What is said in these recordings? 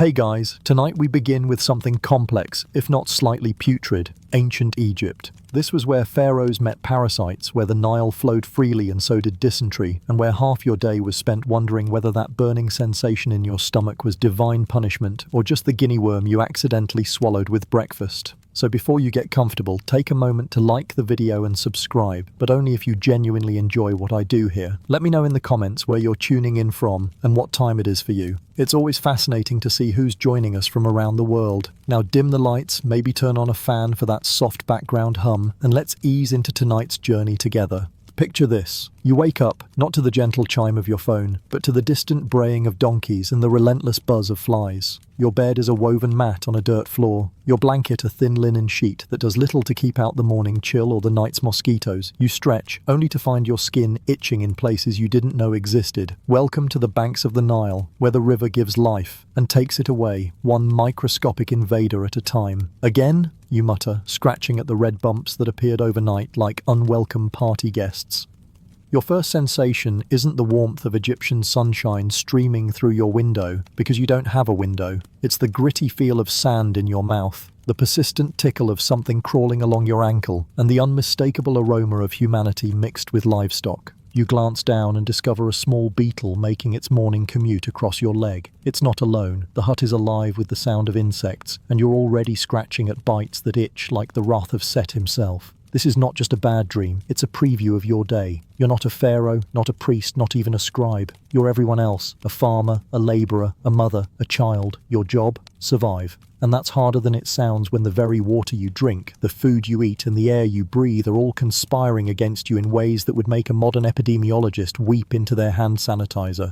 Hey guys, tonight we begin with something complex, if not slightly putrid, ancient Egypt. This was where pharaohs met parasites, where the Nile flowed freely and so did dysentery, and where half your day was spent wondering whether that burning sensation in your stomach was divine punishment or just the guinea worm you accidentally swallowed with breakfast. So before you get comfortable, take a moment to like the video and subscribe, but only if you genuinely enjoy what I do here. Let me know in the comments where you're tuning in from and what time it is for you. It's always fascinating to see who's joining us from around the world. Now dim the lights, maybe turn on a fan for that soft background hum, and let's ease into tonight's journey together. Picture this. You wake up, not to the gentle chime of your phone, but to the distant braying of donkeys and the relentless buzz of flies. Your bed is a woven mat on a dirt floor, your blanket a thin linen sheet that does little to keep out the morning chill or the night's mosquitoes. You stretch, only to find your skin itching in places you didn't know existed. Welcome to the banks of the Nile, where the river gives life and takes it away, one microscopic invader at a time. Again? You mutter, scratching at the red bumps that appeared overnight like unwelcome party guests. Your first sensation isn't the warmth of Egyptian sunshine streaming through your window, because you don't have a window. It's the gritty feel of sand in your mouth, the persistent tickle of something crawling along your ankle, and the unmistakable aroma of humanity mixed with livestock. You glance down and discover a small beetle making its morning commute across your leg. It's not alone. The hut is alive with the sound of insects, and you're already scratching at bites that itch like the wrath of Set himself. This is not just a bad dream, it's a preview of your day. You're not a pharaoh, not a priest, not even a scribe. You're everyone else, a farmer, a labourer, a mother, a child. Your job? Survive. And that's harder than it sounds when the very water you drink, the food you eat, and the air you breathe are all conspiring against you in ways that would make a modern epidemiologist weep into their hand sanitizer.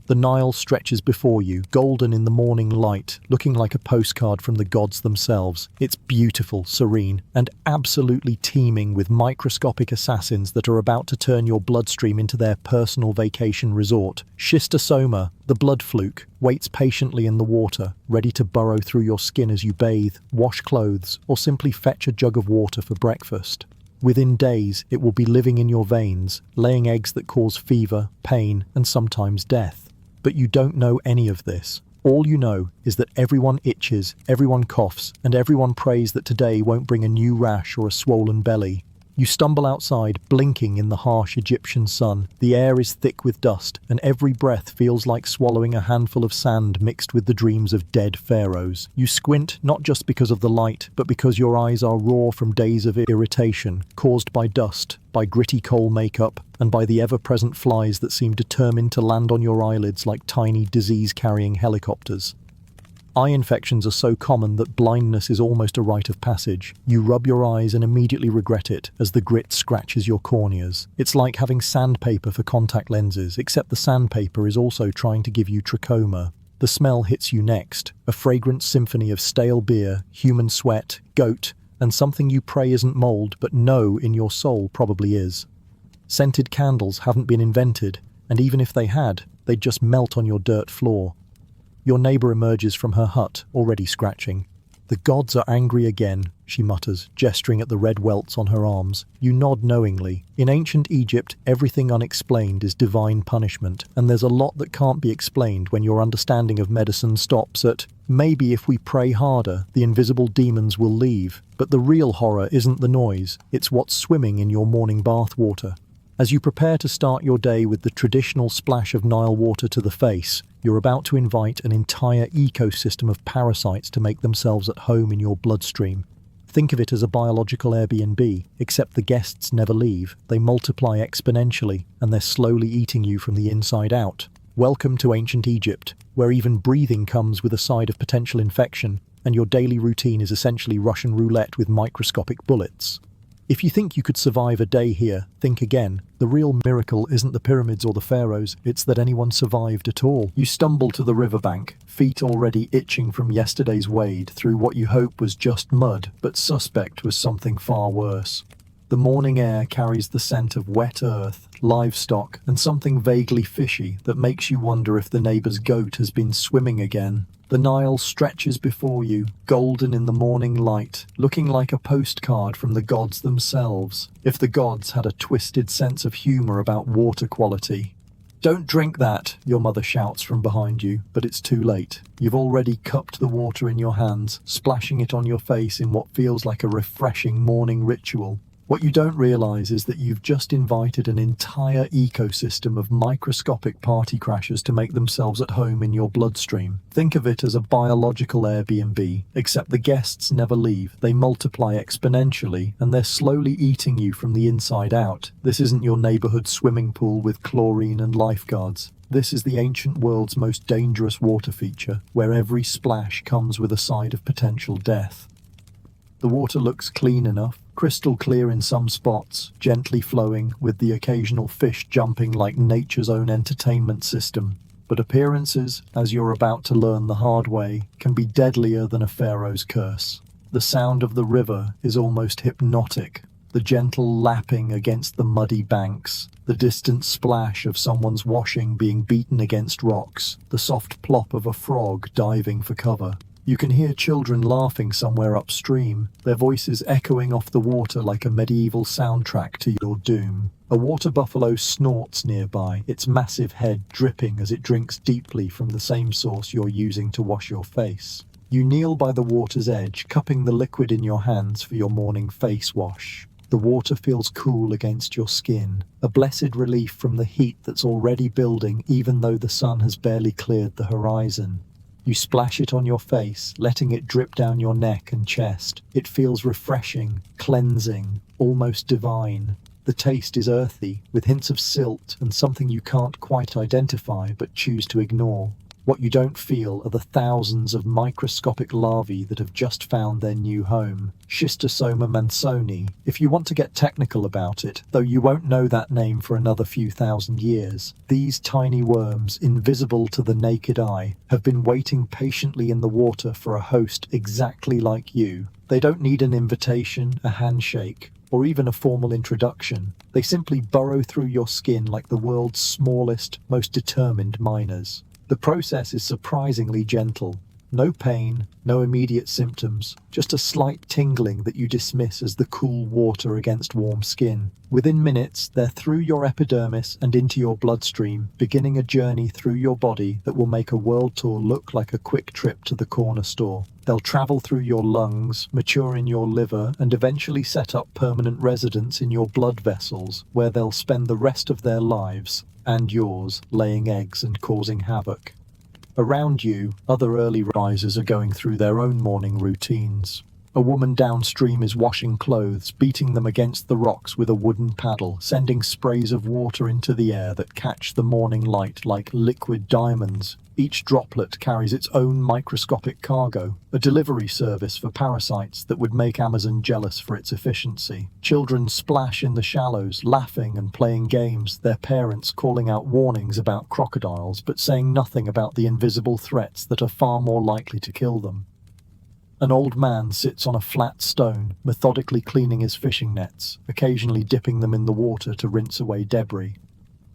The Nile stretches before you, golden in the morning light, looking like a postcard from the gods themselves. It's beautiful, serene, and absolutely teeming with microscopic assassins that are about to turn your bloodstream into their personal vacation resort. Schistosoma, the blood fluke, waits patiently in the water, ready to burrow through your skin as you bathe, wash clothes, or simply fetch a jug of water for breakfast. Within days, it will be living in your veins, laying eggs that cause fever, pain, and sometimes death. But you don't know any of this. All you know is that everyone itches, everyone coughs, and everyone prays that today won't bring a new rash or a swollen belly. You stumble outside, blinking in the harsh Egyptian sun. The air is thick with dust, and every breath feels like swallowing a handful of sand mixed with the dreams of dead pharaohs. You squint not just because of the light, but because your eyes are raw from days of irritation, caused by dust, by gritty coal makeup, and by the ever-present flies that seem determined to land on your eyelids like tiny disease-carrying helicopters. Eye infections are so common that blindness is almost a rite of passage. You rub your eyes and immediately regret it as the grit scratches your corneas. It's like having sandpaper for contact lenses, except the sandpaper is also trying to give you trachoma. The smell hits you next, a fragrant symphony of stale beer, human sweat, goat, and something you pray isn't mold, but know in your soul probably is. Scented candles haven't been invented, and even if they had, they'd just melt on your dirt floor. Your neighbour emerges from her hut, already scratching. "The gods are angry again," she mutters, gesturing at the red welts on her arms. You nod knowingly. In ancient Egypt, everything unexplained is divine punishment, and there's a lot that can't be explained when your understanding of medicine stops at, maybe if we pray harder, the invisible demons will leave. But the real horror isn't the noise, it's what's swimming in your morning bath water. As you prepare to start your day with the traditional splash of Nile water to the face, you're about to invite an entire ecosystem of parasites to make themselves at home in your bloodstream. Think of it as a biological Airbnb, except the guests never leave. They multiply exponentially, and they're slowly eating you from the inside out. Welcome to ancient Egypt, where even breathing comes with a side of potential infection, and your daily routine is essentially Russian roulette with microscopic bullets. If you think you could survive a day here, think again. The real miracle isn't the pyramids or the pharaohs, it's that anyone survived at all. You stumble to the riverbank, feet already itching from yesterday's wade through what you hope was just mud, but suspect was something far worse. The morning air carries the scent of wet earth, livestock, and something vaguely fishy that makes you wonder if the neighbour's goat has been swimming again. The Nile stretches before you, golden in the morning light, looking like a postcard from the gods themselves, if the gods had a twisted sense of humour about water quality. "Don't drink that," your mother shouts from behind you, but it's too late. You've already cupped the water in your hands, splashing it on your face in what feels like a refreshing morning ritual. What you don't realize is that you've just invited an entire ecosystem of microscopic party crashers to make themselves at home in your bloodstream. Think of it as a biological Airbnb, except the guests never leave. They multiply exponentially, and they're slowly eating you from the inside out. This isn't your neighborhood swimming pool with chlorine and lifeguards. This is the ancient world's most dangerous water feature, where every splash comes with a side of potential death. The water looks clean enough, crystal clear in some spots, gently flowing, with the occasional fish jumping like nature's own entertainment system. But appearances, as you're about to learn the hard way, can be deadlier than a pharaoh's curse. The sound of the river is almost hypnotic. The gentle lapping against the muddy banks, the distant splash of someone's washing being beaten against rocks, the soft plop of a frog diving for cover. You can hear children laughing somewhere upstream, their voices echoing off the water like a medieval soundtrack to your doom. A water buffalo snorts nearby, its massive head dripping as it drinks deeply from the same source you're using to wash your face. You kneel by the water's edge, cupping the liquid in your hands for your morning face wash. The water feels cool against your skin, a blessed relief from the heat that's already building even though the sun has barely cleared the horizon. You splash it on your face, letting it drip down your neck and chest. It feels refreshing, cleansing, almost divine. The taste is earthy, with hints of silt and something you can't quite identify but choose to ignore. What you don't feel are the thousands of microscopic larvae that have just found their new home. Schistosoma mansoni, if you want to get technical about it, though you won't know that name for another few thousand years. These tiny worms, invisible to the naked eye, have been waiting patiently in the water for a host exactly like you. They don't need an invitation, a handshake, or even a formal introduction. They simply burrow through your skin like the world's smallest, most determined miners. The process is surprisingly gentle. No pain, no immediate symptoms, just a slight tingling that you dismiss as the cool water against warm skin. Within minutes, they're through your epidermis and into your bloodstream, beginning a journey through your body that will make a world tour look like a quick trip to the corner store. They'll travel through your lungs, mature in your liver, and eventually set up permanent residence in your blood vessels, where they'll spend the rest of their lives, and yours, laying eggs and causing havoc. Around you, other early risers are going through their own morning routines. A woman downstream is washing clothes, beating them against the rocks with a wooden paddle, sending sprays of water into the air that catch the morning light like liquid diamonds. Each droplet carries its own microscopic cargo, a delivery service for parasites that would make Amazon jealous for its efficiency. Children splash in the shallows, laughing and playing games, their parents calling out warnings about crocodiles but saying nothing about the invisible threats that are far more likely to kill them. An old man sits on a flat stone, methodically cleaning his fishing nets, occasionally dipping them in the water to rinse away debris.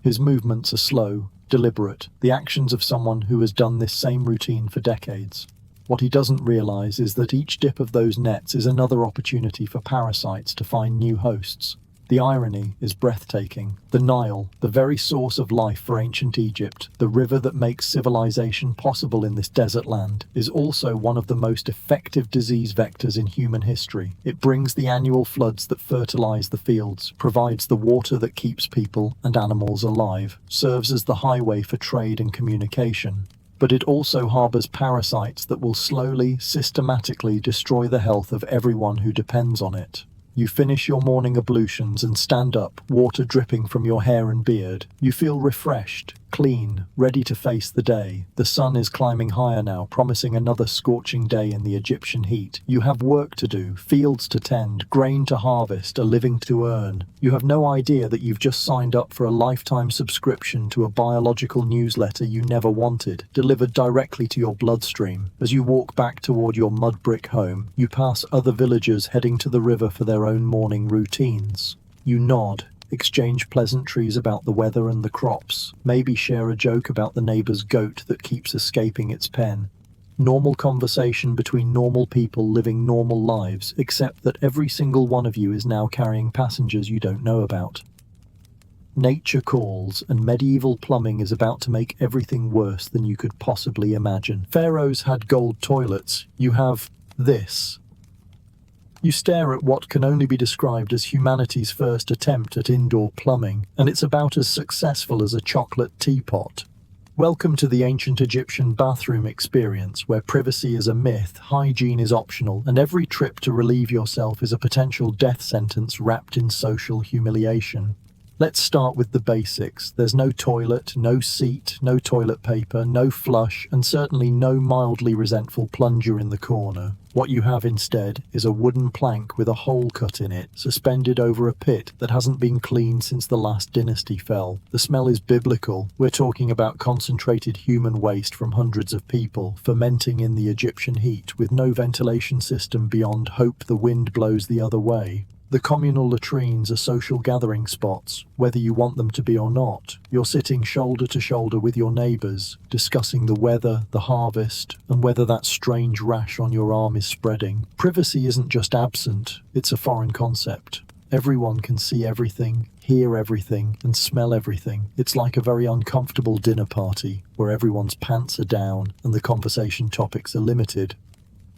His movements are slow, deliberate, the actions of someone who has done this same routine for decades. What he doesn't realize is that each dip of those nets is another opportunity for parasites to find new hosts. The irony is breathtaking. The Nile, the very source of life for ancient Egypt, the river that makes civilization possible in this desert land, is also one of the most effective disease vectors in human history. It brings the annual floods that fertilize the fields, provides the water that keeps people and animals alive, serves as the highway for trade and communication. But it also harbors parasites that will slowly, systematically destroy the health of everyone who depends on it. You finish your morning ablutions and stand up, water dripping from your hair and beard. You feel refreshed, clean, ready to face the day. The sun is climbing higher now, promising another scorching day in the Egyptian heat. You have work to do, fields to tend, grain to harvest, a living to earn. You have no idea that you've just signed up for a lifetime subscription to a biological newsletter you never wanted, delivered directly to your bloodstream. As you walk back toward your mud brick home, you pass other villagers heading to the river for their own morning routines. You nod, exchange pleasantries about the weather and the crops, maybe share a joke about the neighbor's goat that keeps escaping its pen. Normal conversation between normal people living normal lives, except that every single one of you is now carrying passengers you don't know about. Nature calls, and medieval plumbing is about to make everything worse than you could possibly imagine. Pharaohs had gold toilets. You have this. You stare at what can only be described as humanity's first attempt at indoor plumbing, and it's about as successful as a chocolate teapot. Welcome to the ancient Egyptian bathroom experience, where privacy is a myth, hygiene is optional, and every trip to relieve yourself is a potential death sentence wrapped in social humiliation. Let's start with the basics. There's no toilet, no seat, no toilet paper, no flush, and certainly no mildly resentful plunger in the corner. What you have instead is a wooden plank with a hole cut in it, suspended over a pit that hasn't been cleaned since the last dynasty fell. The smell is biblical. We're talking about concentrated human waste from hundreds of people, fermenting in the Egyptian heat, with no ventilation system beyond hope the wind blows the other way. The communal latrines are social gathering spots, whether you want them to be or not. You're sitting shoulder to shoulder with your neighbours, discussing the weather, the harvest, and whether that strange rash on your arm is spreading. Privacy isn't just absent, it's a foreign concept. Everyone can see everything, hear everything, and smell everything. It's like a very uncomfortable dinner party, where everyone's pants are down and the conversation topics are limited.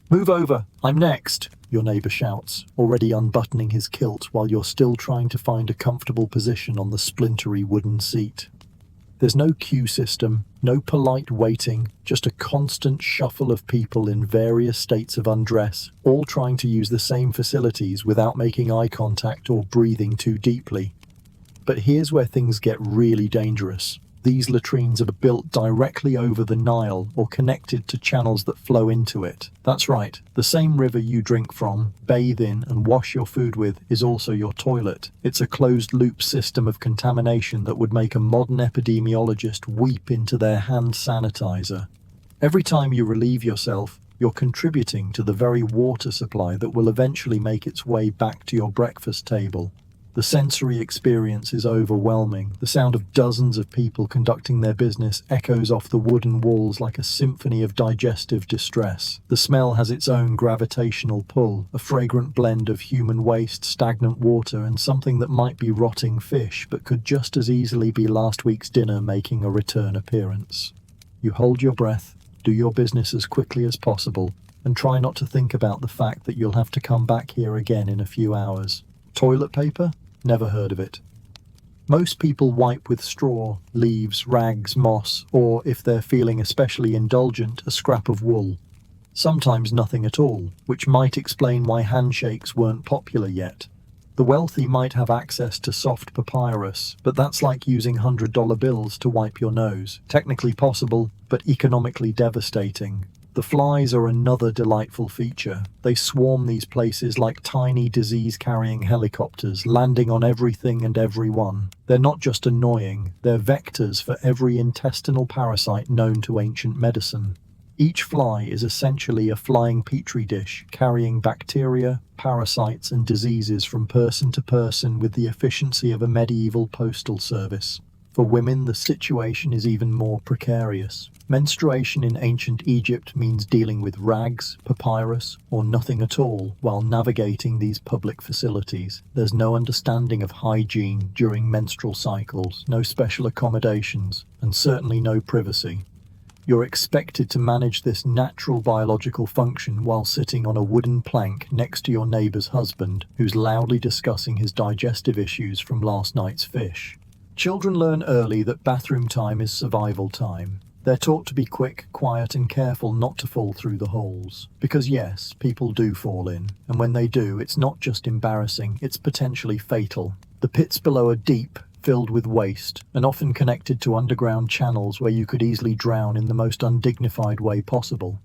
"Move over, I'm next," your neighbour shouts, already unbuttoning his kilt while you're still trying to find a comfortable position on the splintery wooden seat. There's no queue system, no polite waiting, just a constant shuffle of people in various states of undress, all trying to use the same facilities without making eye contact or breathing too deeply. But here's where things get really dangerous. These latrines are built directly over the Nile or connected to channels that flow into it. That's right, the same river you drink from, bathe in, and wash your food with is also your toilet. It's a closed-loop system of contamination that would make a modern epidemiologist weep into their hand sanitizer. Every time you relieve yourself, you're contributing to the very water supply that will eventually make its way back to your breakfast table. The sensory experience is overwhelming. The sound of dozens of people conducting their business echoes off the wooden walls like a symphony of digestive distress. The smell has its own gravitational pull, a fragrant blend of human waste, stagnant water, and something that might be rotting fish, but could just as easily be last week's dinner making a return appearance. You hold your breath, do your business as quickly as possible, and try not to think about the fact that you'll have to come back here again in a few hours. Toilet paper? Never heard of it. Most people wipe with straw, leaves, rags, moss, or, if they're feeling especially indulgent, a scrap of wool. Sometimes nothing at all, which might explain why handshakes weren't popular yet. The wealthy might have access to soft papyrus, but that's like using $100 bills to wipe your nose. Technically possible, but economically devastating. The flies are another delightful feature. They swarm these places like tiny disease-carrying helicopters, landing on everything and everyone. They're not just annoying, they're vectors for every intestinal parasite known to ancient medicine. Each fly is essentially a flying petri dish, carrying bacteria, parasites, and diseases from person to person with the efficiency of a medieval postal service. For women, the situation is even more precarious. Menstruation in ancient Egypt means dealing with rags, papyrus, or nothing at all while navigating these public facilities. There's no understanding of hygiene during menstrual cycles, no special accommodations, and certainly no privacy. You're expected to manage this natural biological function while sitting on a wooden plank next to your neighbour's husband, who's loudly discussing his digestive issues from last night's fish. Children learn early that bathroom time is survival time. They're taught to be quick, quiet, and careful not to fall through the holes. Because yes, people do fall in, and when they do, it's not just embarrassing, it's potentially fatal. The pits below are deep, filled with waste, and often connected to underground channels where you could easily drown in the most undignified way possible.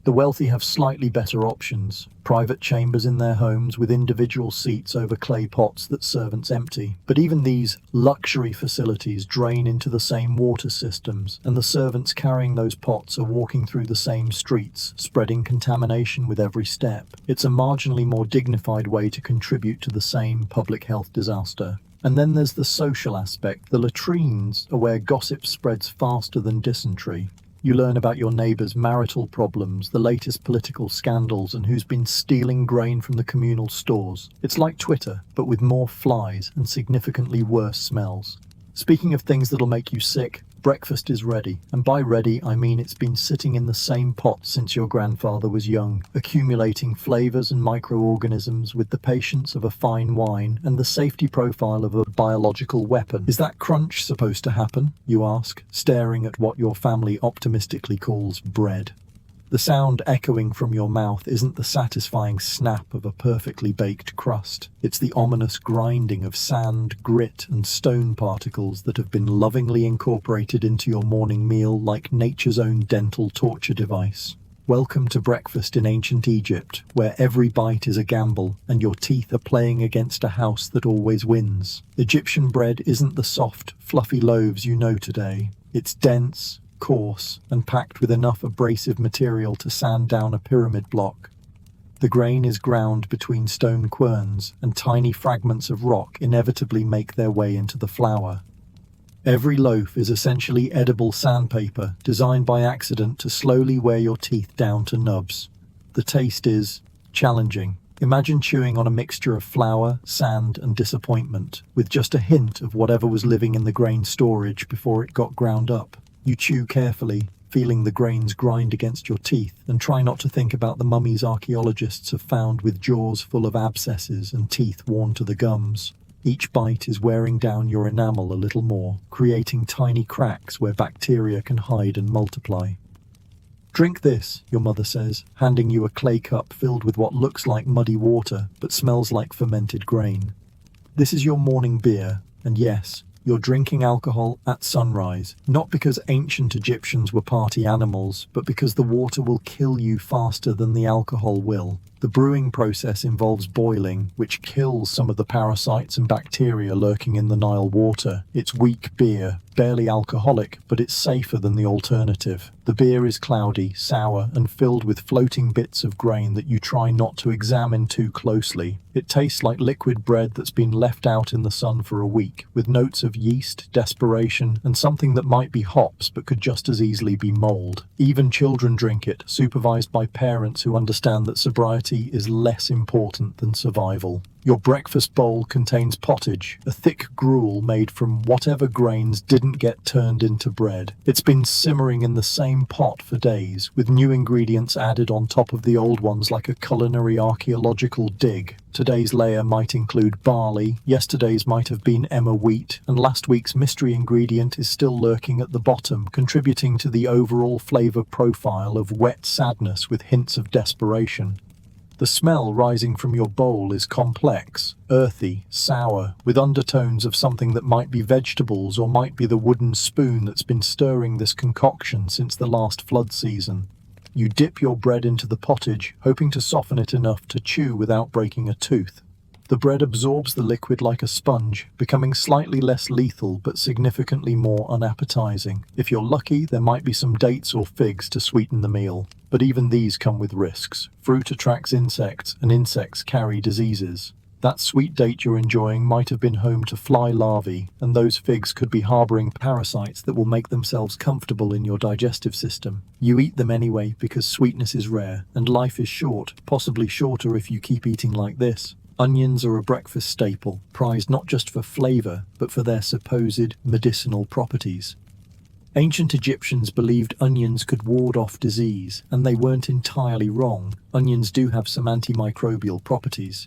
The wealthy have slightly better options, private chambers in their homes with individual seats over clay pots that servants empty. But even these luxury facilities drain into the same water systems, and the servants carrying those pots are walking through the same streets, spreading contamination with every step. It's a marginally more dignified way to contribute to the same public health disaster. And then there's the social aspect. The latrines are where gossip spreads faster than dysentery. You learn about your neighbour's marital problems, the latest political scandals, and who's been stealing grain from the communal stores. It's like Twitter, but with more flies and significantly worse smells. Speaking of things that'll make you sick, breakfast is ready. And by ready, I mean it's been sitting in the same pot since your grandfather was young, accumulating flavors and microorganisms with the patience of a fine wine and the safety profile of a biological weapon. Is that crunch supposed to happen, you ask, staring at what your family optimistically calls bread? The sound echoing from your mouth isn't the satisfying snap of a perfectly baked crust. It's the ominous grinding of sand, grit, and stone particles that have been lovingly incorporated into your morning meal like nature's own dental torture device. Welcome to breakfast in ancient Egypt, where every bite is a gamble and your teeth are playing against a house that always wins. Egyptian bread isn't the soft, fluffy loaves you know today. It's dense, coarse, and packed with enough abrasive material to sand down a pyramid block. The grain is ground between stone querns, and tiny fragments of rock inevitably make their way into the flour. Every loaf is essentially edible sandpaper, designed by accident to slowly wear your teeth down to nubs. The taste is challenging. Imagine chewing on a mixture of flour, sand, and disappointment, with just a hint of whatever was living in the grain storage before it got ground up. You chew carefully, feeling the grains grind against your teeth, and try not to think about the mummies archaeologists have found with jaws full of abscesses and teeth worn to the gums. Each bite is wearing down your enamel a little more, creating tiny cracks where bacteria can hide and multiply. Drink this, your mother says, handing you a clay cup filled with what looks like muddy water, but smells like fermented grain. This is your morning beer, and yes, you're drinking alcohol at sunrise, not because ancient Egyptians were party animals, but because the water will kill you faster than the alcohol will. The brewing process involves boiling, which kills some of the parasites and bacteria lurking in the Nile water. It's weak beer, barely alcoholic, but it's safer than the alternative. The beer is cloudy, sour, and filled with floating bits of grain that you try not to examine too closely. It tastes like liquid bread that's been left out in the sun for a week, with notes of yeast, desperation, and something that might be hops but could just as easily be mold. Even children drink it, supervised by parents who understand that sobriety is less important than survival. Your breakfast bowl contains pottage, a thick gruel made from whatever grains didn't get turned into bread. It's been simmering in the same pot for days, with new ingredients added on top of the old ones like a culinary archaeological dig. Today's layer might include barley, yesterday's might have been emmer wheat, and last week's mystery ingredient is still lurking at the bottom, contributing to the overall flavor profile of wet sadness with hints of desperation. The smell rising from your bowl is complex, earthy, sour, with undertones of something that might be vegetables or might be the wooden spoon that's been stirring this concoction since the last flood season. You dip your bread into the pottage, hoping to soften it enough to chew without breaking a tooth. The bread absorbs the liquid like a sponge, becoming slightly less lethal but significantly more unappetizing. If you're lucky, there might be some dates or figs to sweeten the meal. But even these come with risks. Fruit attracts insects, and insects carry diseases. That sweet date you're enjoying might have been home to fly larvae, and those figs could be harboring parasites that will make themselves comfortable in your digestive system. You eat them anyway because sweetness is rare, and life is short, possibly shorter if you keep eating like this. Onions are a breakfast staple, prized not just for flavor, but for their supposed medicinal properties. Ancient Egyptians believed onions could ward off disease, and they weren't entirely wrong. Onions do have some antimicrobial properties.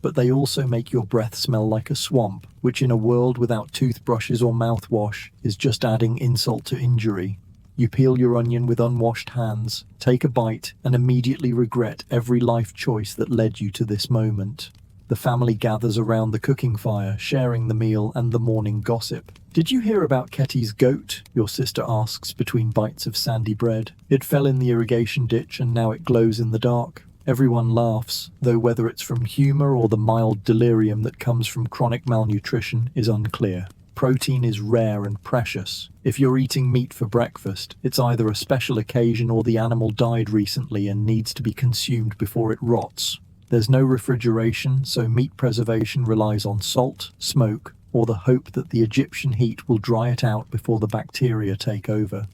But they also make your breath smell like a swamp, which in a world without toothbrushes or mouthwash is just adding insult to injury. You peel your onion with unwashed hands, take a bite, and immediately regret every life choice that led you to this moment. The family gathers around the cooking fire, sharing the meal and the morning gossip. "Did you hear about Ketty's goat?" your sister asks between bites of sandy bread. "It fell in the irrigation ditch and now it glows in the dark." Everyone laughs, though whether it's from humor or the mild delirium that comes from chronic malnutrition is unclear. Protein is rare and precious. If you're eating meat for breakfast, it's either a special occasion or the animal died recently and needs to be consumed before it rots. There's no refrigeration, so meat preservation relies on salt, smoke, or the hope that the Egyptian heat will dry it out before the bacteria take over.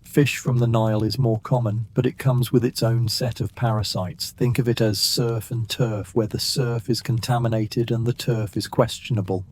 Fish from the Nile is more common, but it comes with its own set of parasites. Think of it as surf and turf, where the surf is contaminated and the turf is questionable.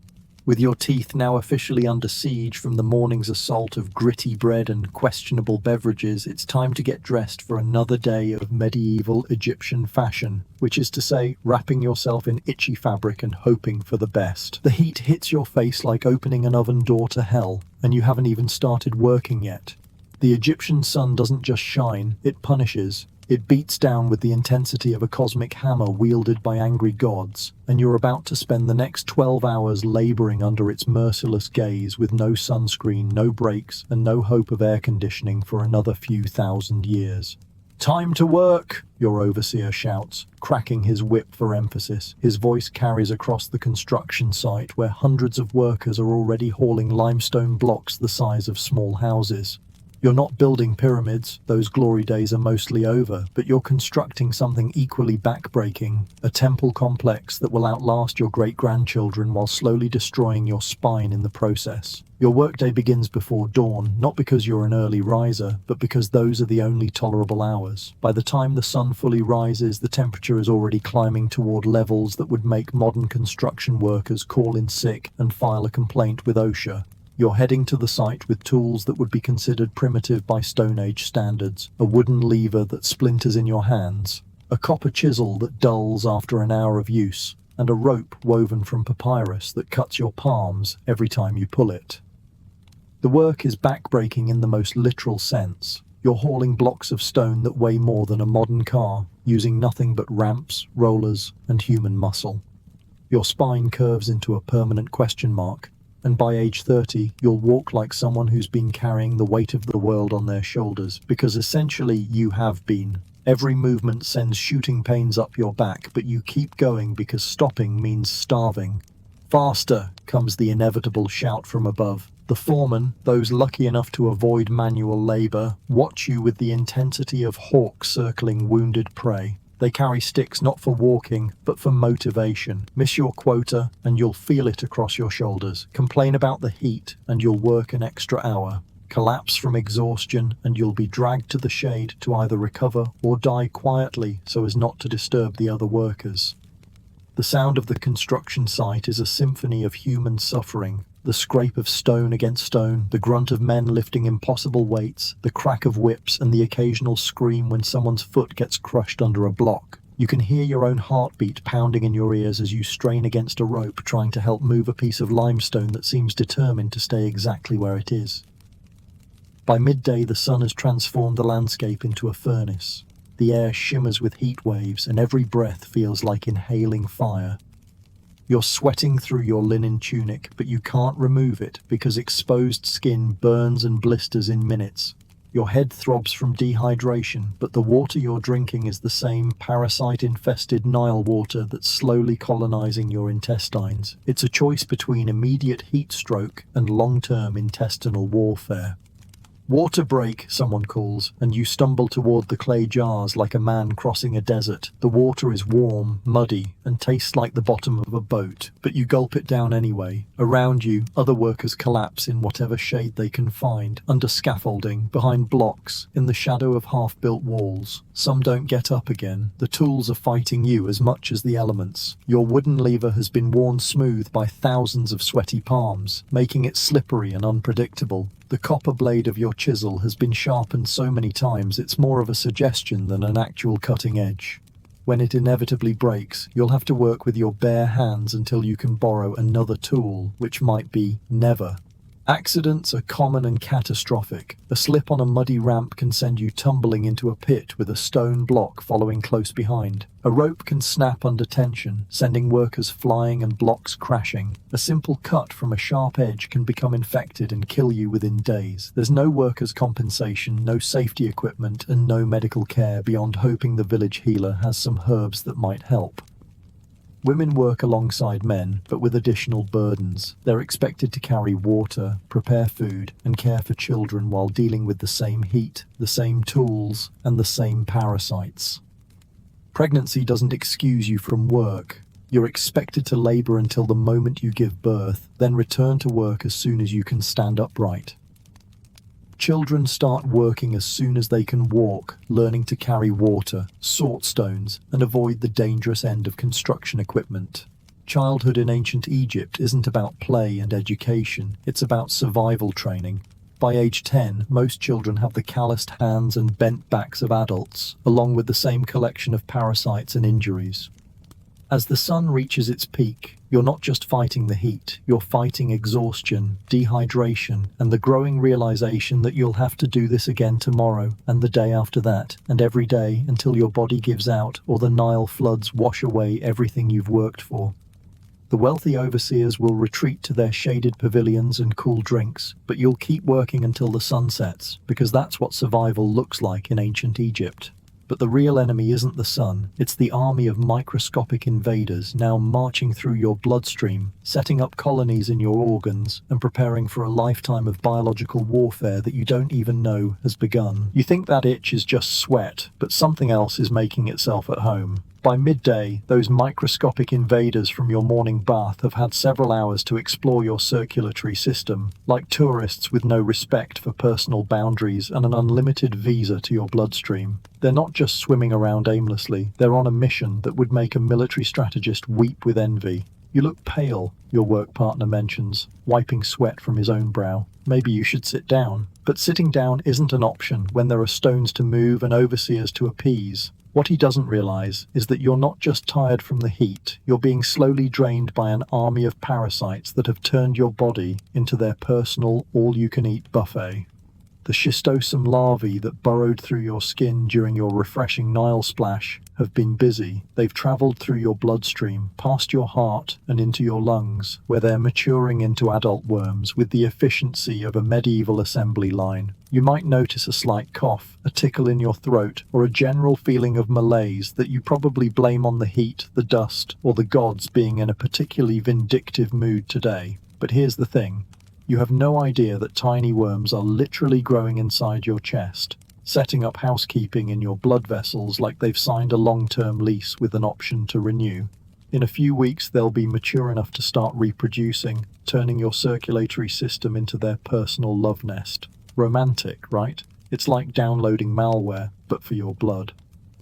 With your teeth now officially under siege from the morning's assault of gritty bread and questionable beverages, it's time to get dressed for another day of medieval Egyptian fashion, which is to say, wrapping yourself in itchy fabric and hoping for the best. The heat hits your face like opening an oven door to hell, and you haven't even started working yet. The Egyptian sun doesn't just shine, it punishes. It beats down with the intensity of a cosmic hammer wielded by angry gods, and you're about to spend the next 12 hours laboring under its merciless gaze with no sunscreen, no breaks, and no hope of air conditioning for another few thousand years. "Time to work!" your overseer shouts, cracking his whip for emphasis. His voice carries across the construction site where hundreds of workers are already hauling limestone blocks the size of small houses. You're not building pyramids, those glory days are mostly over, but you're constructing something equally backbreaking, a temple complex that will outlast your great-grandchildren while slowly destroying your spine in the process. Your workday begins before dawn, not because you're an early riser, but because those are the only tolerable hours. By the time the sun fully rises, the temperature is already climbing toward levels that would make modern construction workers call in sick and file a complaint with OSHA. You're heading to the site with tools that would be considered primitive by Stone Age standards, a wooden lever that splinters in your hands, a copper chisel that dulls after an hour of use, and a rope woven from papyrus that cuts your palms every time you pull it. The work is backbreaking in the most literal sense. You're hauling blocks of stone that weigh more than a modern car, using nothing but ramps, rollers, and human muscle. Your spine curves into a permanent question mark, and by age 30, you'll walk like someone who's been carrying the weight of the world on their shoulders, because essentially you have been. Every movement sends shooting pains up your back, but you keep going because stopping means starving. "Faster!" comes the inevitable shout from above. The foremen, those lucky enough to avoid manual labor, watch you with the intensity of hawks circling wounded prey. They carry sticks not for walking, but for motivation. Miss your quota, and you'll feel it across your shoulders. Complain about the heat, and you'll work an extra hour. Collapse from exhaustion, and you'll be dragged to the shade to either recover or die quietly so as not to disturb the other workers. The sound of the construction site is a symphony of human suffering. The scrape of stone against stone, the grunt of men lifting impossible weights, the crack of whips, and the occasional scream when someone's foot gets crushed under a block. You can hear your own heartbeat pounding in your ears as you strain against a rope trying to help move a piece of limestone that seems determined to stay exactly where it is. By midday, the sun has transformed the landscape into a furnace. The air shimmers with heat waves, and every breath feels like inhaling fire. You're sweating through your linen tunic, but you can't remove it because exposed skin burns and blisters in minutes. Your head throbs from dehydration, but the water you're drinking is the same parasite-infested Nile water that's slowly colonizing your intestines. It's a choice between immediate heat stroke and long-term intestinal warfare. "Water break," someone calls, and you stumble toward the clay jars like a man crossing a desert. The water is warm, muddy, and tastes like the bottom of a boat, but you gulp it down anyway. Around you, other workers collapse in whatever shade they can find, under scaffolding, behind blocks, in the shadow of half-built walls. Some don't get up again. The tools are fighting you as much as the elements. Your wooden lever has been worn smooth by thousands of sweaty palms, making it slippery and unpredictable. The copper blade of your chisel has been sharpened so many times it's more of a suggestion than an actual cutting edge. When it inevitably breaks, you'll have to work with your bare hands until you can borrow another tool, which might be never. Accidents are common and catastrophic. A slip on a muddy ramp can send you tumbling into a pit with a stone block following close behind. A rope can snap under tension, sending workers flying and blocks crashing. A simple cut from a sharp edge can become infected and kill you within days. There's no workers' compensation, no safety equipment, and no medical care beyond hoping the village healer has some herbs that might help. Women work alongside men, but with additional burdens. They're expected to carry water, prepare food, and care for children while dealing with the same heat, the same tools, and the same parasites. Pregnancy doesn't excuse you from work. You're expected to labor until the moment you give birth, then return to work as soon as you can stand upright. Children start working as soon as they can walk, learning to carry water, sort stones, and avoid the dangerous end of construction equipment. Childhood in ancient Egypt isn't about play and education, it's about survival training. By age 10, most children have the calloused hands and bent backs of adults, along with the same collection of parasites and injuries. As the sun reaches its peak, you're not just fighting the heat, you're fighting exhaustion, dehydration, and the growing realization that you'll have to do this again tomorrow, and the day after that, and every day until your body gives out or the Nile floods wash away everything you've worked for. The wealthy overseers will retreat to their shaded pavilions and cool drinks, but you'll keep working until the sun sets, because that's what survival looks like in ancient Egypt. But the real enemy isn't the sun, it's the army of microscopic invaders now marching through your bloodstream, setting up colonies in your organs, and preparing for a lifetime of biological warfare that you don't even know has begun. You think that itch is just sweat, but something else is making itself at home. By midday, those microscopic invaders from your morning bath have had several hours to explore your circulatory system, like tourists with no respect for personal boundaries and an unlimited visa to your bloodstream. They're not just swimming around aimlessly, they're on a mission that would make a military strategist weep with envy. You look pale, your work partner mentions, wiping sweat from his own brow. Maybe you should sit down. But sitting down isn't an option when there are stones to move and overseers to appease. What he doesn't realize is that you're not just tired from the heat, you're being slowly drained by an army of parasites that have turned your body into their personal all-you-can-eat buffet. The schistosome larvae that burrowed through your skin during your refreshing Nile splash have been busy. They've traveled through your bloodstream, past your heart and into your lungs, where they're maturing into adult worms with the efficiency of a medieval assembly line. You might notice a slight cough, a tickle in your throat, or a general feeling of malaise that you probably blame on the heat, the dust, or the gods being in a particularly vindictive mood today. But here's the thing. You have no idea that tiny worms are literally growing inside your chest, setting up housekeeping in your blood vessels like they've signed a long-term lease with an option to renew. In a few weeks, they'll be mature enough to start reproducing, turning your circulatory system into their personal love nest. Romantic, right? It's like downloading malware, but for your blood.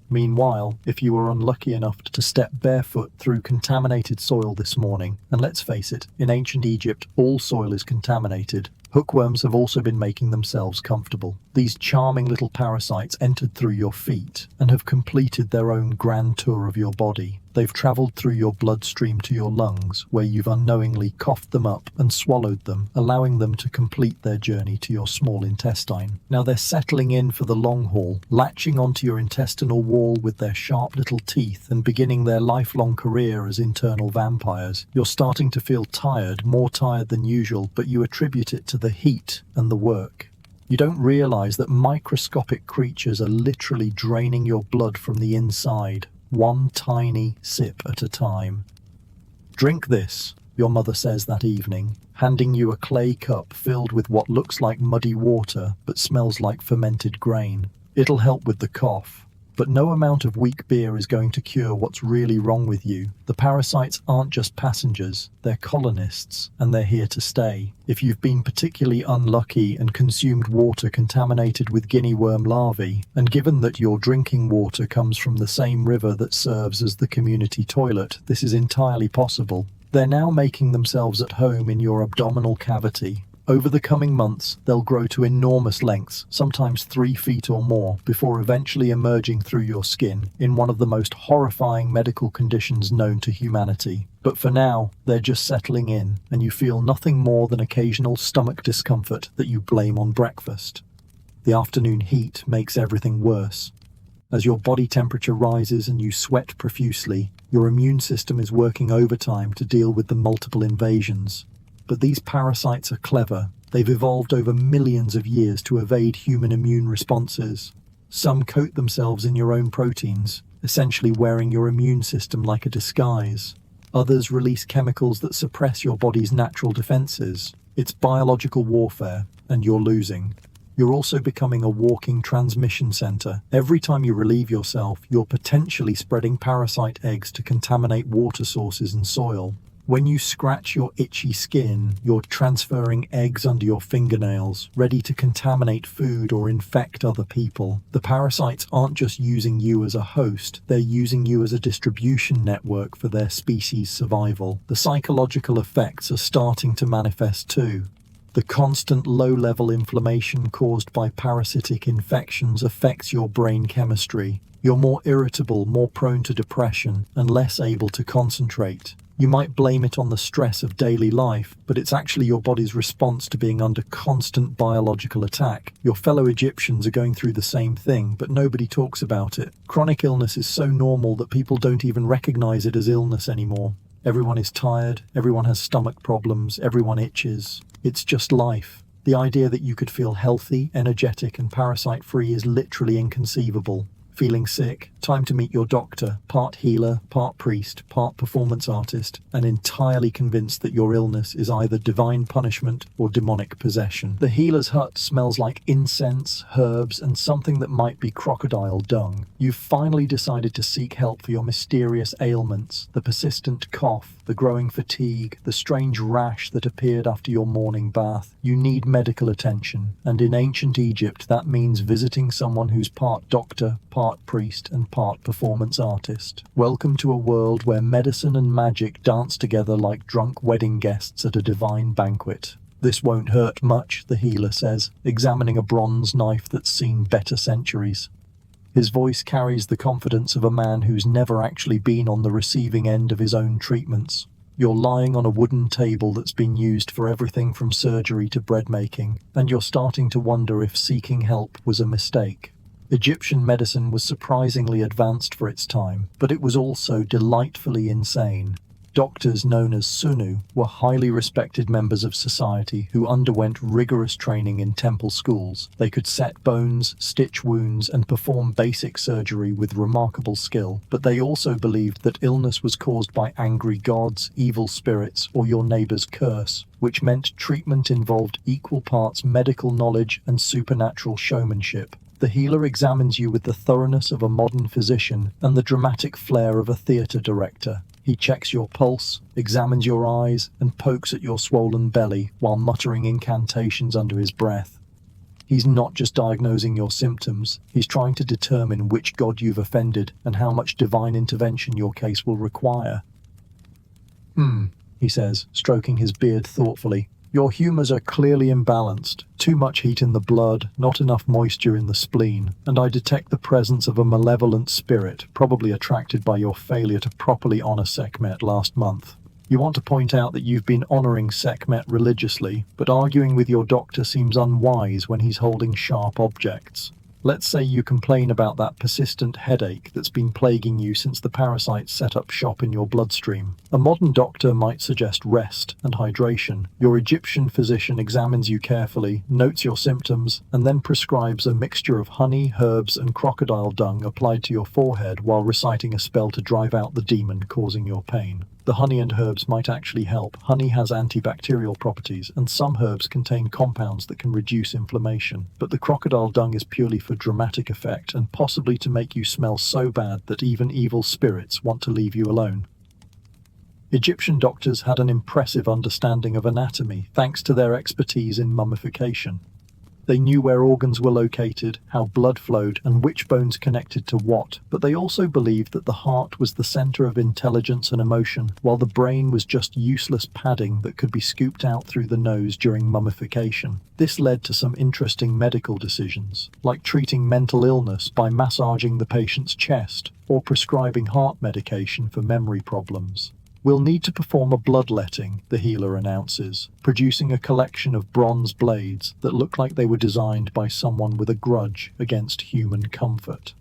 Meanwhile, if you were unlucky enough to step barefoot through contaminated soil this morning, and let's face it, in ancient Egypt, all soil is contaminated, hookworms have also been making themselves comfortable. These charming little parasites entered through your feet and have completed their own grand tour of your body. They've traveled through your bloodstream to your lungs, where you've unknowingly coughed them up and swallowed them, allowing them to complete their journey to your small intestine. Now they're settling in for the long haul, latching onto your intestinal wall with their sharp little teeth and beginning their lifelong career as internal vampires. You're starting to feel tired, more tired than usual, but you attribute it to the heat and the work. You don't realize that microscopic creatures are literally draining your blood from the inside, one tiny sip at a time. "Drink this," your mother says that evening, handing you a clay cup filled with what looks like muddy water but smells like fermented grain. "It'll help with the cough." But no amount of weak beer is going to cure what's really wrong with you. The parasites aren't just passengers, they're colonists, and they're here to stay. If you've been particularly unlucky and consumed water contaminated with guinea worm larvae, and given that your drinking water comes from the same river that serves as the community toilet, this is entirely possible. They're now making themselves at home in your abdominal cavity. Over the coming months, they'll grow to enormous lengths, sometimes 3 feet or more, before eventually emerging through your skin in one of the most horrifying medical conditions known to humanity. But for now, they're just settling in, and you feel nothing more than occasional stomach discomfort that you blame on breakfast. The afternoon heat makes everything worse. As your body temperature rises and you sweat profusely, your immune system is working overtime to deal with the multiple invasions. But these parasites are clever. They've evolved over millions of years to evade human immune responses. Some coat themselves in your own proteins, essentially wearing your immune system like a disguise. Others release chemicals that suppress your body's natural defenses. It's biological warfare, and you're losing. You're also becoming a walking transmission center. Every time you relieve yourself, you're potentially spreading parasite eggs to contaminate water sources and soil. When you scratch your itchy skin, you're transferring eggs under your fingernails, ready to contaminate food or infect other people. The parasites aren't just using you as a host, they're using you as a distribution network for their species' survival. The psychological effects are starting to manifest too. The constant low-level inflammation caused by parasitic infections affects your brain chemistry. You're more irritable, more prone to depression, and less able to concentrate. You might blame it on the stress of daily life, but it's actually your body's response to being under constant biological attack. Your fellow Egyptians are going through the same thing, but nobody talks about it. Chronic illness is so normal that people don't even recognize it as illness anymore. Everyone is tired, everyone has stomach problems, everyone itches. It's just life. The idea that you could feel healthy, energetic, and parasite-free is literally inconceivable. Feeling sick? Time to meet your doctor, part healer, part priest, part performance artist, and entirely convinced that your illness is either divine punishment or demonic possession. The healer's hut smells like incense, herbs, and something that might be crocodile dung. You've finally decided to seek help for your mysterious ailments, the persistent cough, the growing fatigue, the strange rash that appeared after your morning bath. You need medical attention, and in ancient Egypt that means visiting someone who's part doctor, part priest, and part performance artist. Welcome to a world where medicine and magic dance together like drunk wedding guests at a divine banquet. This won't hurt much, the healer says, examining a bronze knife that's seen better centuries. His voice carries the confidence of a man who's never actually been on the receiving end of his own treatments. You're lying on a wooden table that's been used for everything from surgery to bread making, and you're starting to wonder if seeking help was a mistake. Egyptian medicine was surprisingly advanced for its time, but it was also delightfully insane. Doctors known as Sunu were highly respected members of society who underwent rigorous training in temple schools. They could set bones, stitch wounds, and perform basic surgery with remarkable skill, but they also believed that illness was caused by angry gods, evil spirits, or your neighbor's curse, which meant treatment involved equal parts medical knowledge and supernatural showmanship. The healer examines you with the thoroughness of a modern physician and the dramatic flair of a theater director. He checks your pulse, examines your eyes, and pokes at your swollen belly while muttering incantations under his breath. He's not just diagnosing your symptoms, he's trying to determine which god you've offended and how much divine intervention your case will require. He says, stroking his beard thoughtfully. Your humors are clearly imbalanced. Too much heat in the blood, not enough moisture in the spleen, and I detect the presence of a malevolent spirit, probably attracted by your failure to properly honor Sekhmet last month. You want to point out that you've been honoring Sekhmet religiously, but arguing with your doctor seems unwise when he's holding sharp objects. Let's say you complain about that persistent headache that's been plaguing you since the parasites set up shop in your bloodstream. A modern doctor might suggest rest and hydration. Your Egyptian physician examines you carefully, notes your symptoms, and then prescribes a mixture of honey, herbs, and crocodile dung applied to your forehead while reciting a spell to drive out the demon causing your pain. The honey and herbs might actually help. Honey has antibacterial properties, and some herbs contain compounds that can reduce inflammation. But the crocodile dung is purely for dramatic effect, and possibly to make you smell so bad that even evil spirits want to leave you alone. Egyptian doctors had an impressive understanding of anatomy, thanks to their expertise in mummification. They knew where organs were located, how blood flowed, and which bones connected to what, but they also believed that the heart was the center of intelligence and emotion, while the brain was just useless padding that could be scooped out through the nose during mummification. This led to some interesting medical decisions, like treating mental illness by massaging the patient's chest, or prescribing heart medication for memory problems. We'll need to perform a bloodletting, the healer announces, producing a collection of bronze blades that look like they were designed by someone with a grudge against human comfort.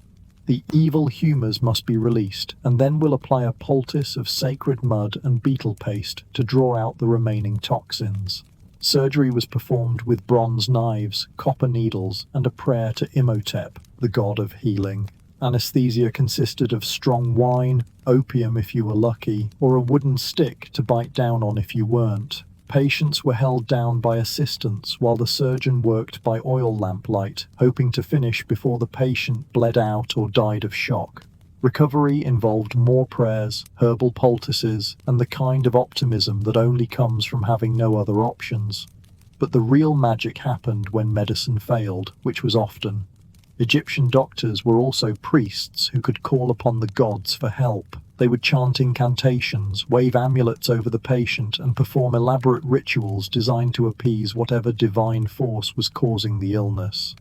The evil humors must be released, and then we'll apply a poultice of sacred mud and beetle paste to draw out the remaining toxins. Surgery was performed with bronze knives, copper needles, and a prayer to Imhotep, the god of healing. Anesthesia consisted of strong wine, opium if you were lucky, or a wooden stick to bite down on if you weren't. Patients were held down by assistants while the surgeon worked by oil lamplight, hoping to finish before the patient bled out or died of shock. Recovery involved more prayers, herbal poultices, and the kind of optimism that only comes from having no other options. But the real magic happened when medicine failed, which was often. Egyptian doctors were also priests who could call upon the gods for help. They would chant incantations, wave amulets over the patient, and perform elaborate rituals designed to appease whatever divine force was causing the illness.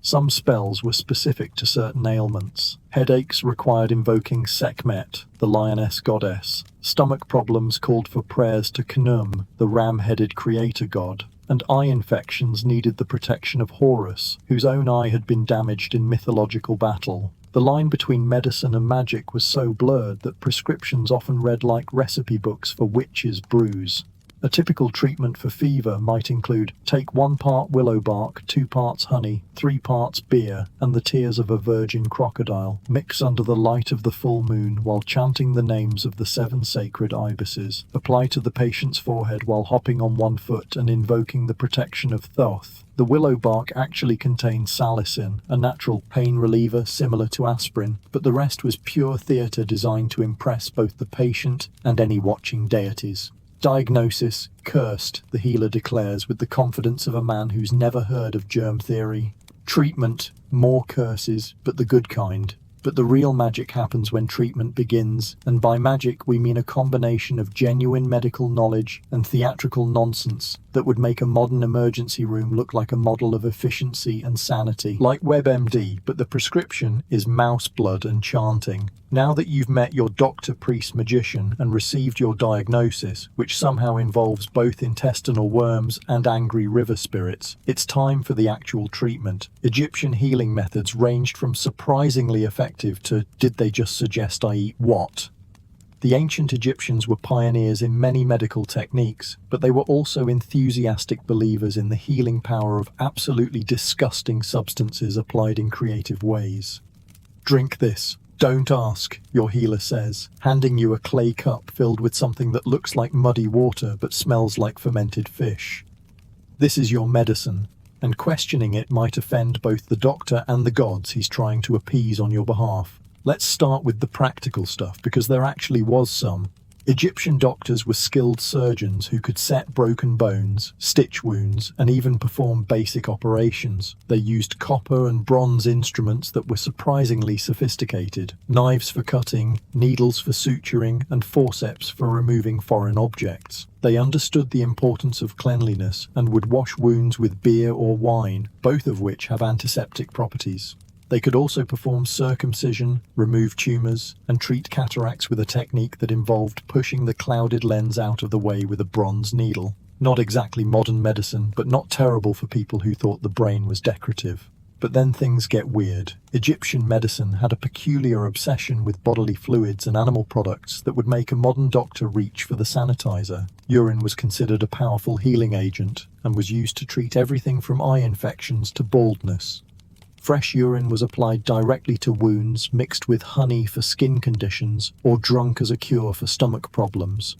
Some spells were specific to certain ailments. Headaches required invoking Sekhmet, the lioness goddess. Stomach problems called for prayers to Khnum, the ram-headed creator god. And eye infections needed the protection of Horus, whose own eye had been damaged in mythological battle. The line between medicine and magic was so blurred that prescriptions often read like recipe books for witches' brews. A typical treatment for fever might include take 1 part willow bark, 2 parts honey, 3 parts beer, and the tears of a virgin crocodile. Mix under the light of the full moon while chanting the names of the 7 sacred ibises. Apply to the patient's forehead while hopping on 1 foot and invoking the protection of Thoth. The willow bark actually contained salicin, a natural pain reliever similar to aspirin, but the rest was pure theatre designed to impress both the patient and any watching deities. Diagnosis: cursed, the healer declares with the confidence of a man who's never heard of germ theory. Treatment: more curses, but the good kind. But the real magic happens when treatment begins, and by magic we mean a combination of genuine medical knowledge and theatrical nonsense that would make a modern emergency room look like a model of efficiency and sanity. Like WebMD, but the prescription is mouse blood and chanting. Now that you've met your doctor, priest, magician and received your diagnosis, which somehow involves both intestinal worms and angry river spirits, it's time for the actual treatment. Egyptian healing methods ranged from surprisingly effective to did they just suggest I eat what? The ancient Egyptians were pioneers in many medical techniques, but they were also enthusiastic believers in the healing power of absolutely disgusting substances applied in creative ways. Drink this. Don't ask, your healer says, handing you a clay cup filled with something that looks like muddy water but smells like fermented fish. This is your medicine, and questioning it might offend both the doctor and the gods he's trying to appease on your behalf. Let's start with the practical stuff, because there actually was some. Egyptian doctors were skilled surgeons who could set broken bones, stitch wounds, and even perform basic operations. They used copper and bronze instruments that were surprisingly sophisticated, knives for cutting, needles for suturing, and forceps for removing foreign objects. They understood the importance of cleanliness and would wash wounds with beer or wine, both of which have antiseptic properties. They could also perform circumcision, remove tumors, and treat cataracts with a technique that involved pushing the clouded lens out of the way with a bronze needle. Not exactly modern medicine, but not terrible for people who thought the brain was decorative. But then things get weird. Egyptian medicine had a peculiar obsession with bodily fluids and animal products that would make a modern doctor reach for the sanitizer. Urine was considered a powerful healing agent and was used to treat everything from eye infections to baldness. Fresh urine was applied directly to wounds, mixed with honey for skin conditions, or drunk as a cure for stomach problems.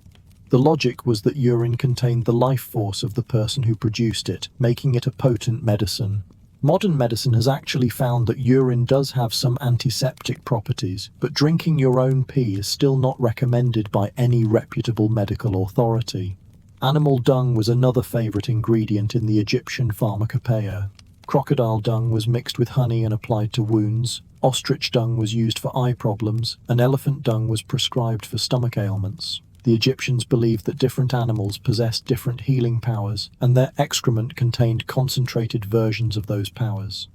The logic was that urine contained the life force of the person who produced it, making it a potent medicine. Modern medicine has actually found that urine does have some antiseptic properties, but drinking your own pee is still not recommended by any reputable medical authority. Animal dung was another favorite ingredient in the Egyptian pharmacopoeia. Crocodile dung was mixed with honey and applied to wounds. Ostrich dung was used for eye problems, and elephant dung was prescribed for stomach ailments. The Egyptians believed that different animals possessed different healing powers, and their excrement contained concentrated versions of those powers.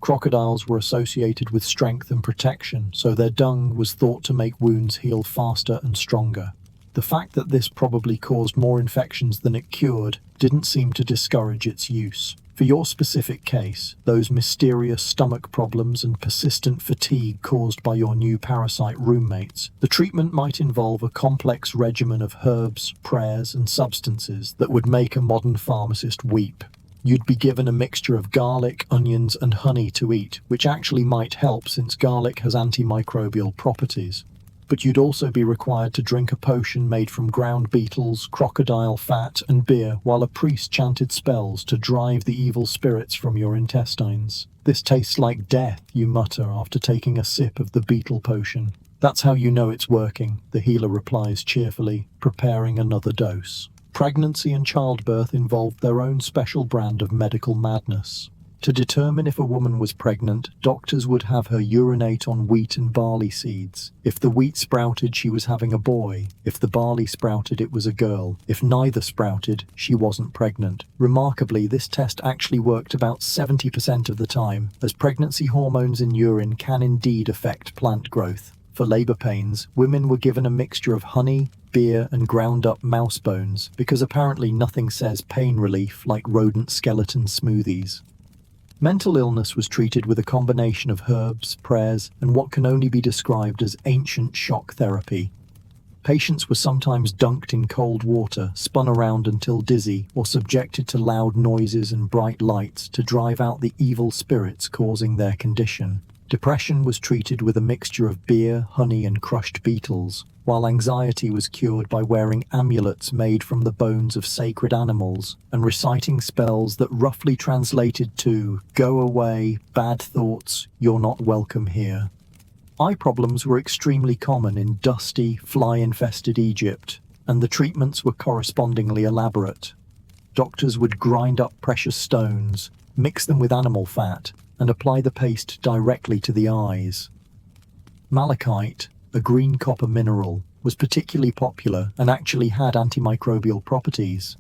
Crocodiles were associated with strength and protection, so their dung was thought to make wounds heal faster and stronger. The fact that this probably caused more infections than it cured didn't seem to discourage its use. For your specific case, those mysterious stomach problems and persistent fatigue caused by your new parasite roommates, the treatment might involve a complex regimen of herbs, prayers, and substances that would make a modern pharmacist weep. You'd be given a mixture of garlic, onions, and honey to eat, which actually might help since garlic has antimicrobial properties. but you'd also be required to drink a potion made from ground beetles, crocodile fat, and beer, while a priest chanted spells to drive the evil spirits from your intestines. "This tastes like death," you mutter after taking a sip of the beetle potion. "That's how you know it's working," the healer replies cheerfully, preparing another dose. Pregnancy and childbirth involved their own special brand of medical madness. To determine if a woman was pregnant, doctors would have her urinate on wheat and barley seeds. If the wheat sprouted, she was having a boy. If the barley sprouted, it was a girl. If neither sprouted, she wasn't pregnant. Remarkably, this test actually worked about 70% of the time, as pregnancy hormones in urine can indeed affect plant growth. For labor pains, women were given a mixture of honey, beer, and ground-up mouse bones, because apparently nothing says pain relief like rodent skeleton smoothies. Mental illness was treated with a combination of herbs, prayers, and what can only be described as ancient shock therapy. Patients were sometimes dunked in cold water, spun around until dizzy, or subjected to loud noises and bright lights to drive out the evil spirits causing their condition. Depression was treated with a mixture of beer, honey, and crushed beetles, while anxiety was cured by wearing amulets made from the bones of sacred animals and reciting spells that roughly translated to "Go away, bad thoughts, you're not welcome here." Eye problems were extremely common in dusty, fly-infested Egypt, and the treatments were correspondingly elaborate. Doctors would grind up precious stones, mix them with animal fat, and apply the paste directly to the eyes. Malachite, a green copper mineral, was particularly popular and actually had antimicrobial properties.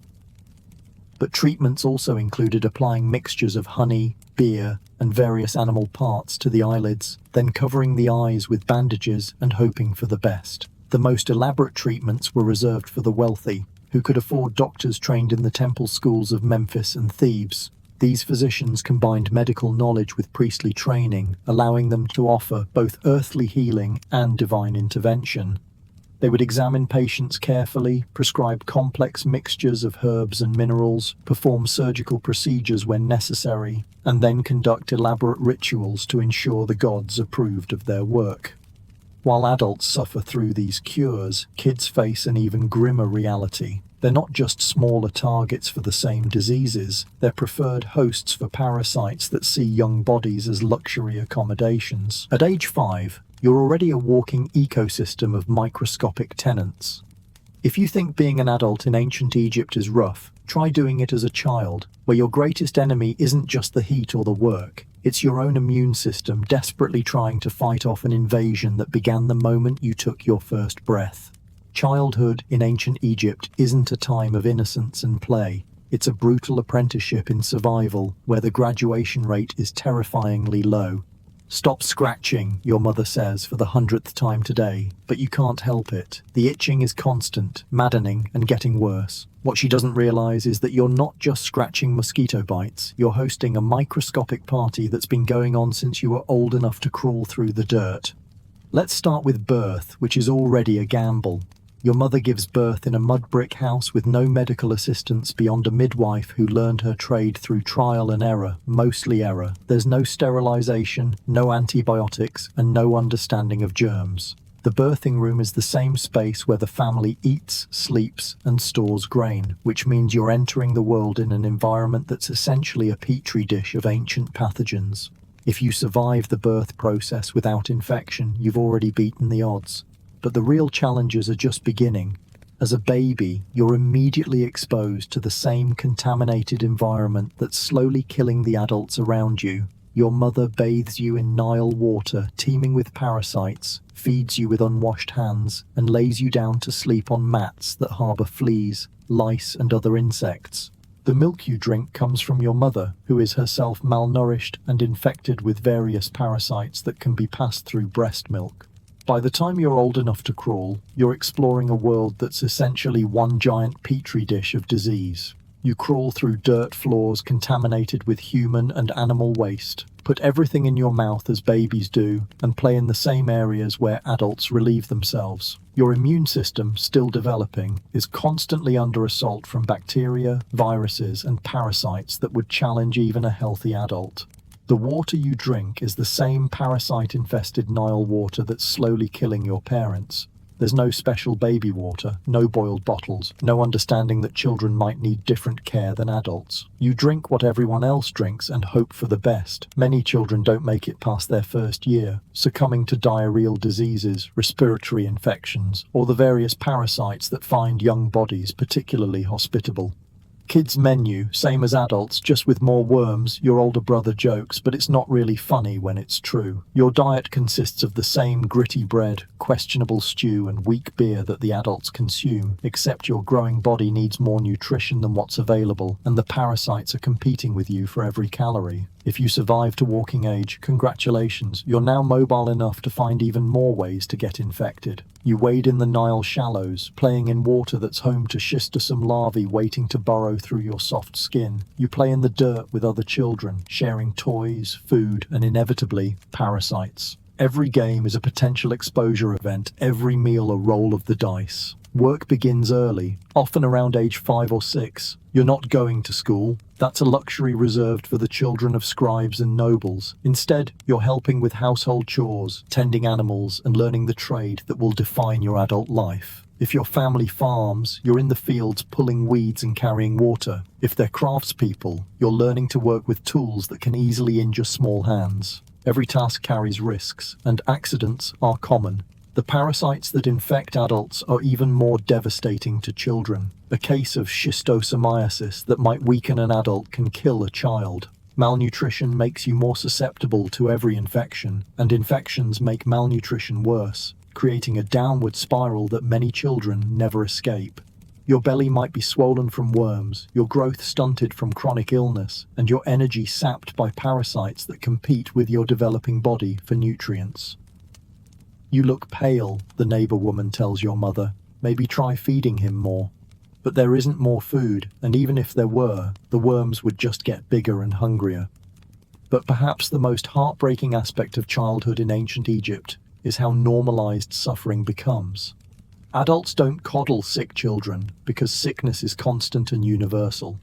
But treatments also included applying mixtures of honey, beer, and various animal parts to the eyelids, then covering the eyes with bandages and hoping for the best. The most elaborate treatments were reserved for the wealthy, who could afford doctors trained in the temple schools of Memphis and Thebes. These physicians combined medical knowledge with priestly training, allowing them to offer both earthly healing and divine intervention. They would examine patients carefully, prescribe complex mixtures of herbs and minerals, perform surgical procedures when necessary, and then conduct elaborate rituals to ensure the gods approved of their work. While adults suffer through these cures, kids face an even grimmer reality. They're not just smaller targets for the same diseases, they're preferred hosts for parasites that see young bodies as luxury accommodations. At age 5, you're already a walking ecosystem of microscopic tenants. If you think being an adult in ancient Egypt is rough, try doing it as a child, where your greatest enemy isn't just the heat or the work. It's your own immune system desperately trying to fight off an invasion that began the moment you took your first breath. Childhood in ancient Egypt isn't a time of innocence and play. It's a brutal apprenticeship in survival, where the graduation rate is terrifyingly low. "Stop scratching," your mother says for the 100th time today, but you can't help it. The itching is constant, maddening, and getting worse. What she doesn't realize is that you're not just scratching mosquito bites, you're hosting a microscopic party that's been going on since you were old enough to crawl through the dirt. Let's start with birth, which is already a gamble. Your mother gives birth in a mud brick house with no medical assistance beyond a midwife who learned her trade through trial and error, mostly error. There's no sterilization, no antibiotics, and no understanding of germs. The birthing room is the same space where the family eats, sleeps, and stores grain, which means you're entering the world in an environment that's essentially a petri dish of ancient pathogens. If you survive the birth process without infection, you've already beaten the odds. But the real challenges are just beginning. As a baby, you're immediately exposed to the same contaminated environment that's slowly killing the adults around you. Your mother bathes you in Nile water teeming with parasites, feeds you with unwashed hands, and lays you down to sleep on mats that harbor fleas, lice, and other insects. The milk you drink comes from your mother, who is herself malnourished and infected with various parasites that can be passed through breast milk. By the time you're old enough to crawl, you're exploring a world that's essentially one giant petri dish of disease. You crawl through dirt floors contaminated with human and animal waste, put everything in your mouth as babies do, and play in the same areas where adults relieve themselves. Your immune system, still developing, is constantly under assault from bacteria, viruses, and parasites that would challenge even a healthy adult. The water you drink is the same parasite-infested Nile water that's slowly killing your parents. There's no special baby water, no boiled bottles, no understanding that children might need different care than adults. You drink what everyone else drinks and hope for the best. Many children don't make it past their first year, succumbing to diarrheal diseases, respiratory infections, or the various parasites that find young bodies particularly hospitable. Kids' menu, same as adults, just with more worms, your older brother jokes, but it's not really funny when it's true. Your diet consists of the same gritty bread, questionable stew, and weak beer that the adults consume, except your growing body needs more nutrition than what's available, and the parasites are competing with you for every calorie. If you survive to walking age, congratulations, you're now mobile enough to find even more ways to get infected. You wade in the Nile shallows, playing in water that's home to schistosome larvae waiting to burrow through your soft skin. You play in the dirt with other children, sharing toys, food, and inevitably, parasites. Every game is a potential exposure event, every meal a roll of the dice. Work begins early, often around age 5 or 6. You're not going to school. That's a luxury reserved for the children of scribes and nobles. Instead, you're helping with household chores, tending animals, and learning the trade that will define your adult life. If your family farms, you're in the fields pulling weeds and carrying water. If they're craftspeople, you're learning to work with tools that can easily injure small hands. Every task carries risks, and accidents are common. The parasites that infect adults are even more devastating to children. A case of schistosomiasis that might weaken an adult can kill a child. Malnutrition makes you more susceptible to every infection, and infections make malnutrition worse, creating a downward spiral that many children never escape. Your belly might be swollen from worms, your growth stunted from chronic illness, and your energy sapped by parasites that compete with your developing body for nutrients. You look pale, the neighbor woman tells your mother. Maybe try feeding him more. But there isn't more food, and even if there were, the worms would just get bigger and hungrier. But perhaps the most heartbreaking aspect of childhood in ancient Egypt is how normalized suffering becomes. Adults don't coddle sick children because sickness is constant and universal.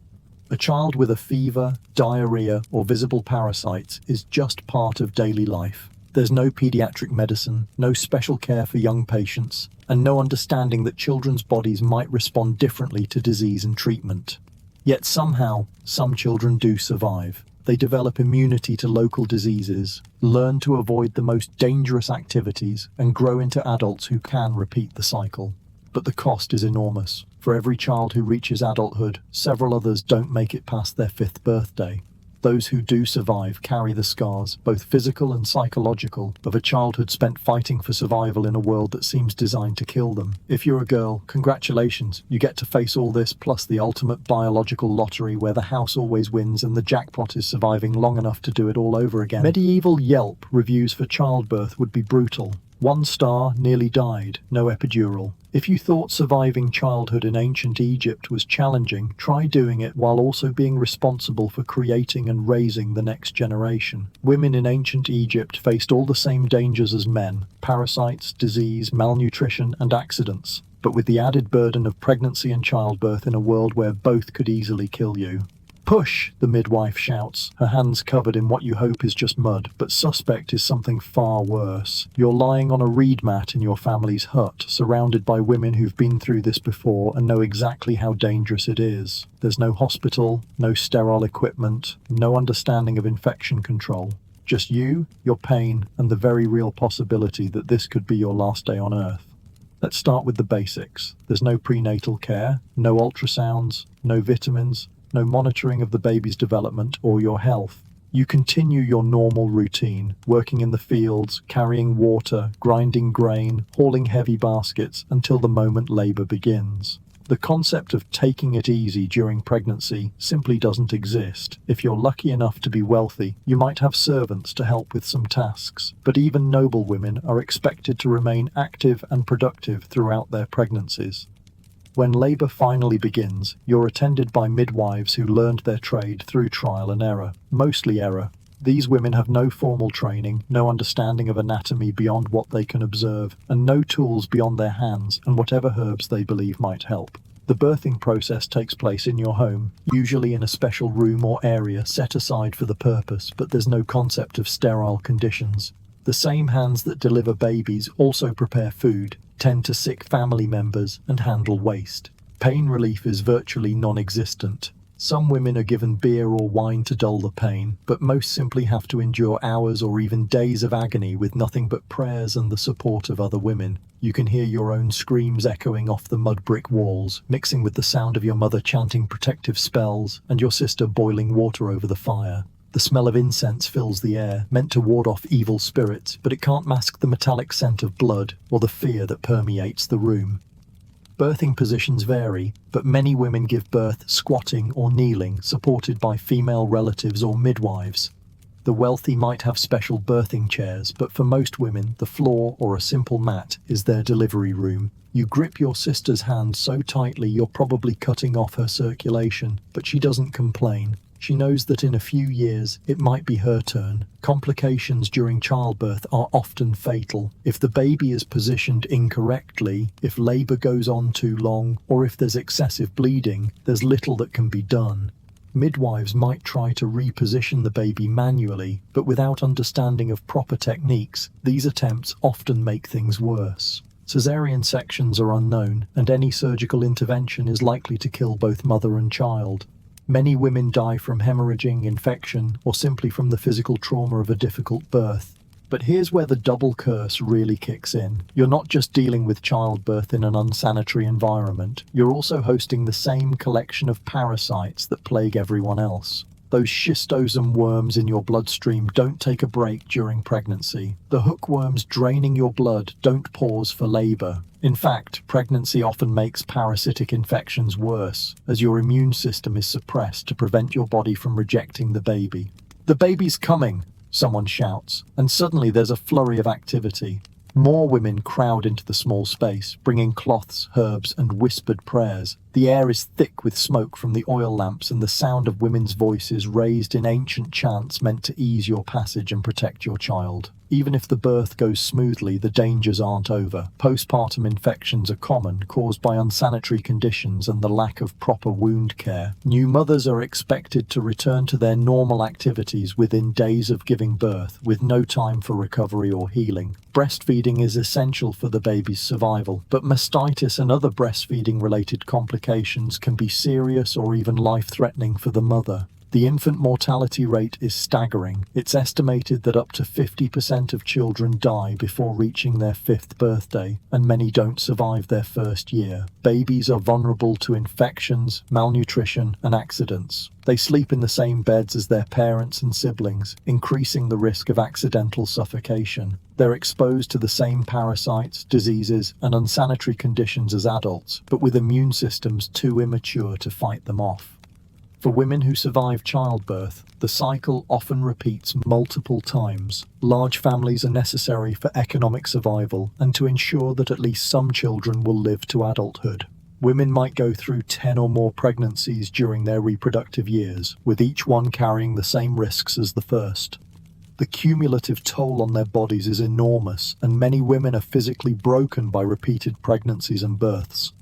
A child with a fever, diarrhea, or visible parasites is just part of daily life. There's no pediatric medicine, no special care for young patients, and no understanding that children's bodies might respond differently to disease and treatment. Yet somehow, some children do survive. They develop immunity to local diseases, learn to avoid the most dangerous activities, and grow into adults who can repeat the cycle. But the cost is enormous. For every child who reaches adulthood, several others don't make it past their 5th birthday. Those who do survive carry the scars, both physical and psychological, of a childhood spent fighting for survival in a world that seems designed to kill them. If you're a girl, congratulations, you get to face all this plus the ultimate biological lottery where the house always wins and the jackpot is surviving long enough to do it all over again. Medieval Yelp reviews for childbirth would be brutal. 1 star, nearly died, no epidural. If you thought surviving childhood in ancient Egypt was challenging, try doing it while also being responsible for creating and raising the next generation. Women in ancient Egypt faced all the same dangers as men: parasites, disease, malnutrition, and accidents, but with the added burden of pregnancy and childbirth in a world where both could easily kill you. Push, the midwife shouts, her hands covered in what you hope is just mud, but suspect is something far worse. You're lying on a reed mat in your family's hut, surrounded by women who've been through this before and know exactly how dangerous it is. There's no hospital, no sterile equipment, no understanding of infection control. Just you, your pain, and the very real possibility that this could be your last day on Earth. Let's start with the basics. There's no prenatal care, no ultrasounds, no vitamins, no monitoring of the baby's development or your health. You continue your normal routine, working in the fields, carrying water, grinding grain, hauling heavy baskets until the moment labor begins. The concept of taking it easy during pregnancy simply doesn't exist. If you're lucky enough to be wealthy, you might have servants to help with some tasks, but even noble women are expected to remain active and productive throughout their pregnancies. When labor finally begins, you're attended by midwives who learned their trade through trial and error, mostly error. These women have no formal training, no understanding of anatomy beyond what they can observe, and no tools beyond their hands and whatever herbs they believe might help. The birthing process takes place in your home, usually in a special room or area set aside for the purpose, but there's no concept of sterile conditions. The same hands that deliver babies also prepare food, tend to sick family members, and handle waste. Pain relief is virtually non-existent. Some women are given beer or wine to dull the pain, but most simply have to endure hours or even days of agony with nothing but prayers and the support of other women. You can hear your own screams echoing off the mud brick walls, mixing with the sound of your mother chanting protective spells and your sister boiling water over the fire. The smell of incense fills the air, meant to ward off evil spirits, but it can't mask the metallic scent of blood or the fear that permeates the room. Birthing positions vary, but many women give birth squatting or kneeling, supported by female relatives or midwives. The wealthy might have special birthing chairs, but for most women, the floor or a simple mat is their delivery room. You grip your sister's hand so tightly you're probably cutting off her circulation, but she doesn't complain. She knows that in a few years, it might be her turn. Complications during childbirth are often fatal. If the baby is positioned incorrectly, if labor goes on too long, or if there's excessive bleeding, there's little that can be done. Midwives might try to reposition the baby manually, but without understanding of proper techniques, these attempts often make things worse. Cesarean sections are unknown, and any surgical intervention is likely to kill both mother and child. Many women die from hemorrhaging, infection, or simply from the physical trauma of a difficult birth. But here's where the double curse really kicks in. You're not just dealing with childbirth in an unsanitary environment, you're also hosting the same collection of parasites that plague everyone else. Those schistosome worms in your bloodstream don't take a break during pregnancy. The hookworms draining your blood don't pause for labor. In fact, pregnancy often makes parasitic infections worse, as your immune system is suppressed to prevent your body from rejecting the baby. "The baby's coming!" someone shouts, and suddenly there's a flurry of activity. More women crowd into the small space, bringing cloths, herbs, and whispered prayers. The air is thick with smoke from the oil lamps, and the sound of women's voices raised in ancient chants meant to ease your passage and protect your child. Even if the birth goes smoothly, the dangers aren't over. Postpartum infections are common, caused by unsanitary conditions and the lack of proper wound care. New mothers are expected to return to their normal activities within days of giving birth, with no time for recovery or healing. Breastfeeding is essential for the baby's survival, but mastitis and other breastfeeding-related complications can be serious or even life-threatening for the mother. The infant mortality rate is staggering. It's estimated that up to 50% of children die before reaching their 5th birthday, and many don't survive their first year. Babies are vulnerable to infections, malnutrition, and accidents. They sleep in the same beds as their parents and siblings, increasing the risk of accidental suffocation. They're exposed to the same parasites, diseases, and unsanitary conditions as adults, but with immune systems too immature to fight them off. For women who survive childbirth, the cycle often repeats multiple times. Large families are necessary for economic survival and to ensure that at least some children will live to adulthood. Women might go through 10 or more pregnancies during their reproductive years, with each one carrying the same risks as the first. The cumulative toll on their bodies is enormous, and many women are physically broken by repeated pregnancies and births.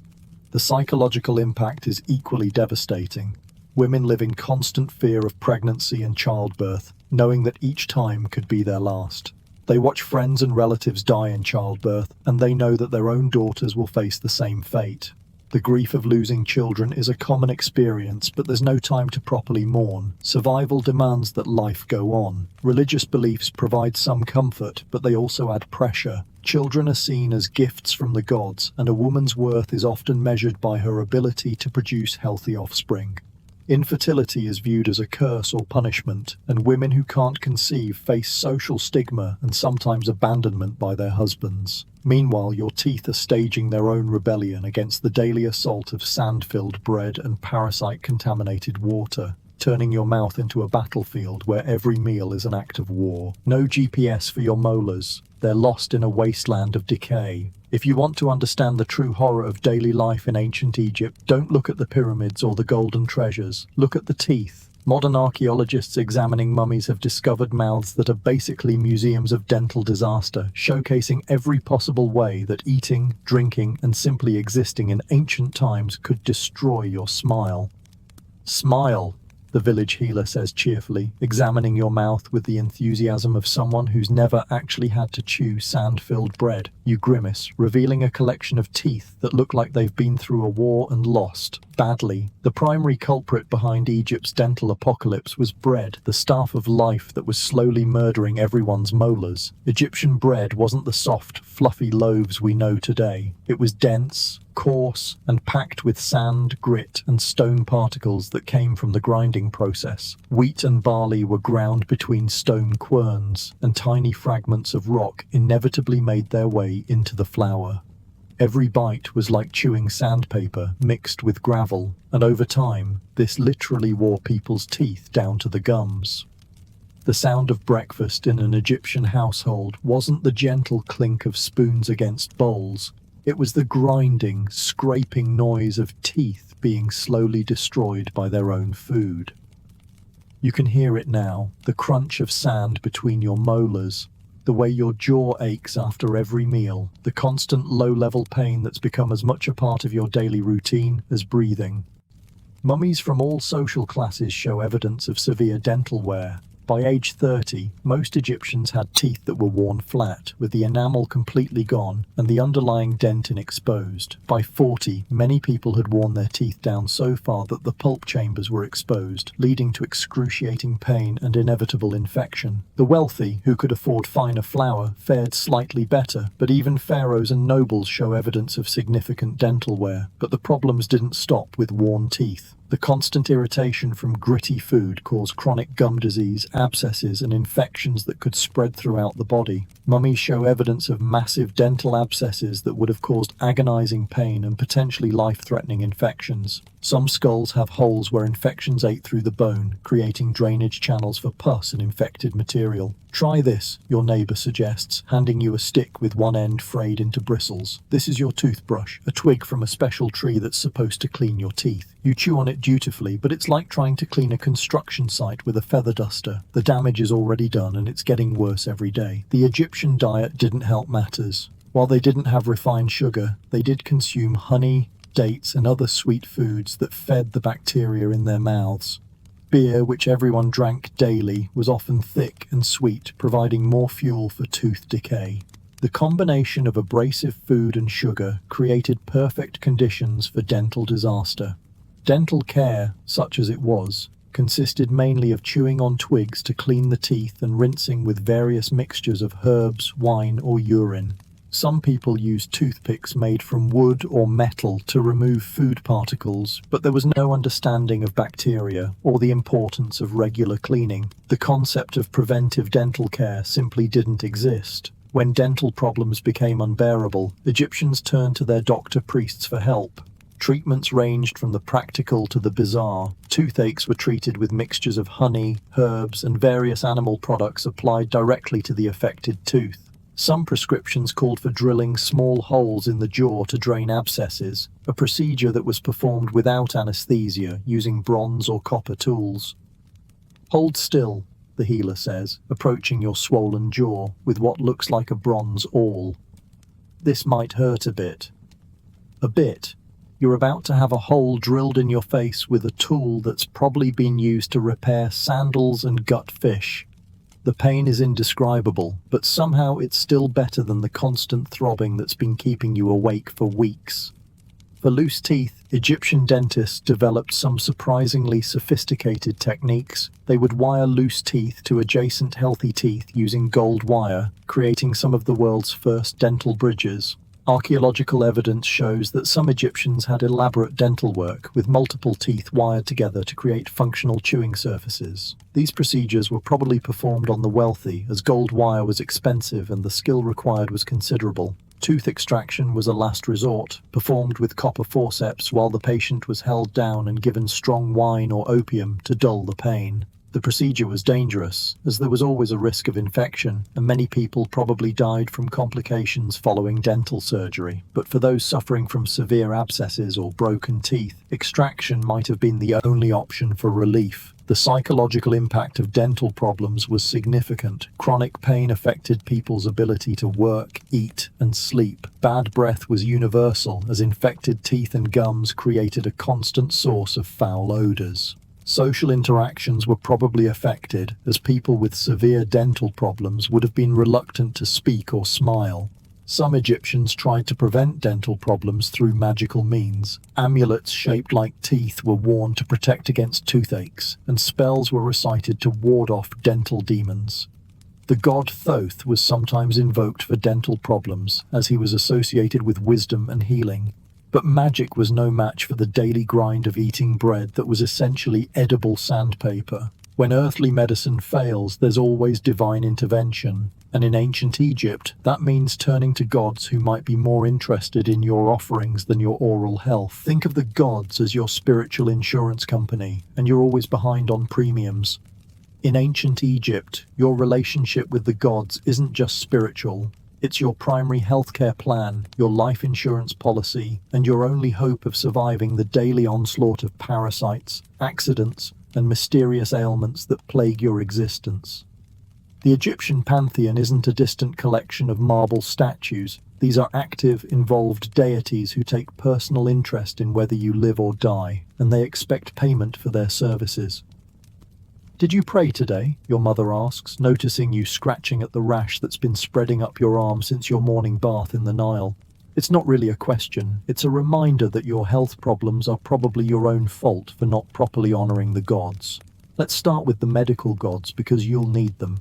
The psychological impact is equally devastating. Women live in constant fear of pregnancy and childbirth, knowing that each time could be their last. They watch friends and relatives die in childbirth, and they know that their own daughters will face the same fate. The grief of losing children is a common experience, but there's no time to properly mourn. Survival demands that life go on. Religious beliefs provide some comfort, but they also add pressure. Children are seen as gifts from the gods, and a woman's worth is often measured by her ability to produce healthy offspring. Infertility is viewed as a curse or punishment, and women who can't conceive face social stigma and sometimes abandonment by their husbands. Meanwhile, your teeth are staging their own rebellion against the daily assault of sand-filled bread and parasite-contaminated water, turning your mouth into a battlefield where every meal is an act of war. No GPS for your molars. They're lost in a wasteland of decay. If you want to understand the true horror of daily life in ancient Egypt, don't look at the pyramids or the golden treasures. Look at the teeth. Modern archaeologists examining mummies have discovered mouths that are basically museums of dental disaster, showcasing every possible way that eating, drinking, and simply existing in ancient times could destroy your smile. Smile, the village healer says cheerfully, examining your mouth with the enthusiasm of someone who's never actually had to chew sand-filled bread. You grimace, revealing a collection of teeth that look like they've been through a war and lost badly. The primary culprit behind Egypt's dental apocalypse was bread, the staff of life that was slowly murdering everyone's molars. Egyptian bread wasn't the soft, fluffy loaves we know today. It was dense, coarse, and packed with sand, grit, and stone particles that came from the grinding process. Wheat and barley were ground between stone querns, and tiny fragments of rock inevitably made their way into the flour. Every bite was like chewing sandpaper mixed with gravel, and over time, this literally wore people's teeth down to the gums. The sound of breakfast in an Egyptian household wasn't the gentle clink of spoons against bowls. It was the grinding, scraping noise of teeth being slowly destroyed by their own food. You can hear it now, the crunch of sand between your molars, the way your jaw aches after every meal, the constant low-level pain that's become as much a part of your daily routine as breathing. Mummies from all social classes show evidence of severe dental wear. By age 30, most Egyptians had teeth that were worn flat, with the enamel completely gone and the underlying dentin exposed. By 40, many people had worn their teeth down so far that the pulp chambers were exposed, leading to excruciating pain and inevitable infection. The wealthy, who could afford finer flour, fared slightly better, but even pharaohs and nobles show evidence of significant dental wear. But the problems didn't stop with worn teeth. The constant irritation from gritty food caused chronic gum disease, abscesses, and infections that could spread throughout the body. Mummies show evidence of massive dental abscesses that would have caused agonizing pain and potentially life-threatening infections. Some skulls have holes where infections ate through the bone, creating drainage channels for pus and infected material. Try this, your neighbor suggests, handing you a stick with one end frayed into bristles. This is your toothbrush, a twig from a special tree that's supposed to clean your teeth. You chew on it dutifully, but it's like trying to clean a construction site with a feather duster. The damage is already done and it's getting worse every day. The Egyptian diet didn't help matters. While they didn't have refined sugar, they did consume honey, dates, and other sweet foods that fed the bacteria in their mouths. Beer, which everyone drank daily, was often thick and sweet, providing more fuel for tooth decay. The combination of abrasive food and sugar created perfect conditions for dental disaster. Dental care, such as it was, consisted mainly of chewing on twigs to clean the teeth and rinsing with various mixtures of herbs, wine, or urine. Some people used toothpicks made from wood or metal to remove food particles, but there was no understanding of bacteria or the importance of regular cleaning. The concept of preventive dental care simply didn't exist. When dental problems became unbearable, Egyptians turned to their doctor priests for help. Treatments ranged from the practical to the bizarre. Toothaches were treated with mixtures of honey, herbs, and various animal products applied directly to the affected tooth. Some prescriptions called for drilling small holes in the jaw to drain abscesses, a procedure that was performed without anesthesia, using bronze or copper tools. Hold still, the healer says, approaching your swollen jaw with what looks like a bronze awl. This might hurt a bit. A bit. You're about to have a hole drilled in your face with a tool that's probably been used to repair sandals and gut fish. The pain is indescribable, but somehow it's still better than the constant throbbing that's been keeping you awake for weeks. For loose teeth, Egyptian dentists developed some surprisingly sophisticated techniques. They would wire loose teeth to adjacent healthy teeth using gold wire, creating some of the world's first dental bridges. Archaeological evidence shows that some Egyptians had elaborate dental work, with multiple teeth wired together to create functional chewing surfaces. These procedures were probably performed on the wealthy, as gold wire was expensive and the skill required was considerable. Tooth extraction was a last resort, performed with copper forceps while the patient was held down and given strong wine or opium to dull the pain. The procedure was dangerous, as there was always a risk of infection, and many people probably died from complications following dental surgery. But for those suffering from severe abscesses or broken teeth, extraction might have been the only option for relief. The psychological impact of dental problems was significant. Chronic pain affected people's ability to work, eat, and sleep. Bad breath was universal, as infected teeth and gums created a constant source of foul odors. Social interactions were probably affected, as people with severe dental problems would have been reluctant to speak or smile. Some Egyptians tried to prevent dental problems through magical means. Amulets shaped like teeth were worn to protect against toothaches, and spells were recited to ward off dental demons. The god Thoth was sometimes invoked for dental problems, as he was associated with wisdom and healing. But magic was no match for the daily grind of eating bread that was essentially edible sandpaper. When earthly medicine fails, there's always divine intervention. And in ancient Egypt, that means turning to gods who might be more interested in your offerings than your oral health. Think of the gods as your spiritual insurance company, and you're always behind on premiums. In ancient Egypt, your relationship with the gods isn't just spiritual. It's your primary healthcare plan, your life insurance policy, and your only hope of surviving the daily onslaught of parasites, accidents, and mysterious ailments that plague your existence. The Egyptian pantheon isn't a distant collection of marble statues. These are active, involved deities who take personal interest in whether you live or die, and they expect payment for their services. "Did you pray today?" your mother asks, noticing you scratching at the rash that's been spreading up your arm since your morning bath in the Nile. It's not really a question, it's a reminder that your health problems are probably your own fault for not properly honoring the gods. Let's start with the medical gods because you'll need them.